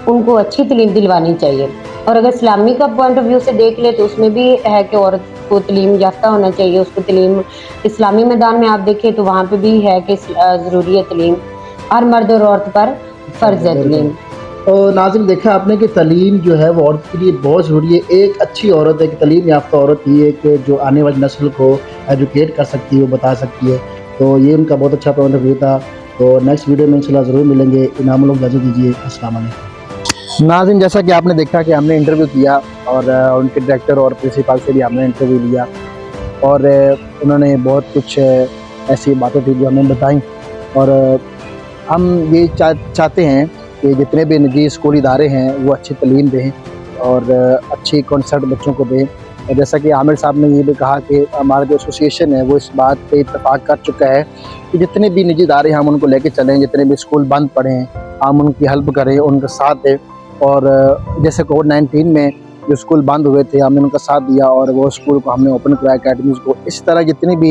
उनको अच्छी तलीम दिलवानी चाहिए। और अगर इस्लामी का पॉइंट ऑफ व्यू से देख ले तो उसमें भी है कि औरत को तलीम याफ्ता होना चाहिए, उसको तलीम इस्लामी मैदान में आप देखें तो वहाँ पे भी है कि ज़रूरी है तलीम, हर मर्द और औरत पर फ़र्ज़ है तलीम। तो नाज़रीन देखा आपने कि तलीम जो है वो औरत के लिए बहुत ज़रूरी है। एक अच्छी औरत, एक तलीम याफ्ता औरत ही है कि जो आने वाली नस्ल को एजुकेट कर सकती है, वो बता सकती है। तो ये उनका बहुत अच्छा पॉइंट ऑफ व्यू था। तो नेक्स्ट वीडियो में इंशाल्लाह ज़रूर मिलेंगे। इनाम लोग इजाज़त दीजिए। अस्सलाम वालेकुम। नाज़रीन जैसा कि आपने देखा कि हमने इंटरव्यू किया और उनके डायरेक्टर और प्रिंसिपल से भी हमने इंटरव्यू लिया और उन्होंने बहुत कुछ ऐसी बातें थी जो हमें बताई। और हम ये चाहते हैं कि जितने भी निजी स्कूल इदारे हैं वो अच्छी तालीम दें और अच्छी कॉन्सेप्ट बच्चों को दें। और जैसा कि आमिर साहब ने ये भी कहा कि हमारा जो एसोसिएशन है वो इस बात पे इत्तेफाक कर चुका है कि जितने भी निजी इदारे हम उनको लेके चलें, जितने भी स्कूल बंद पड़े हैं हम उनकी हेल्प करें, उनका साथ दें। और जैसे कोविड-19 में जो स्कूल बंद हुए थे हमने उनका साथ दिया और वो स्कूल को हमने ओपन कराया, अकेडमीज़ को। इस तरह जितने भी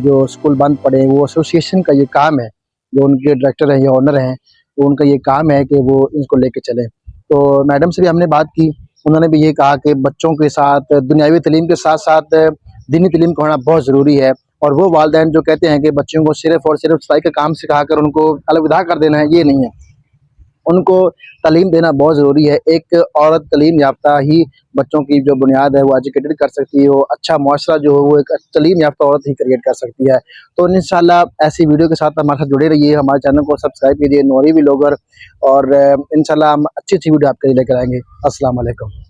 जो स्कूल बंद पड़े हैं वो एसोसिएशन का ये काम है, जो उनके डायरेक्टर हैं या ओनर हैं तो उनका ये काम है कि वो इसको लेके चलें। तो मैडम से भी हमने बात की, उन्होंने भी ये कहा कि बच्चों के साथ दुनियावी तालीम के साथ साथ दीनी तालीम का होना बहुत ज़रूरी है। और वो वालिदैन जो कहते हैं कि बच्चों को सिर्फ़ और सिर्फ सफाई का काम सिखाकर उनको अलविदा कर देना है, ये नहीं है। उनको तालीम देना बहुत ज़रूरी है। एक औरत तालीम याफ्ता ही बच्चों की जो बुनियाद है वो एजुकेटेड कर सकती है, वो अच्छा मुआशरा जो है वो एक तालीम याफ्ता औरत ही क्रिएट कर सकती है। तो इंशाल्लाह ऐसी वीडियो के साथ हमारे साथ जुड़े रहिए, हमारे चैनल को सब्सक्राइब कीजिए नूरी व्लॉगर और इंशाल्लाह हम अच्छी वीडियो आपके लिए लेकर आएंगे। अस्सलाम वालेकुम।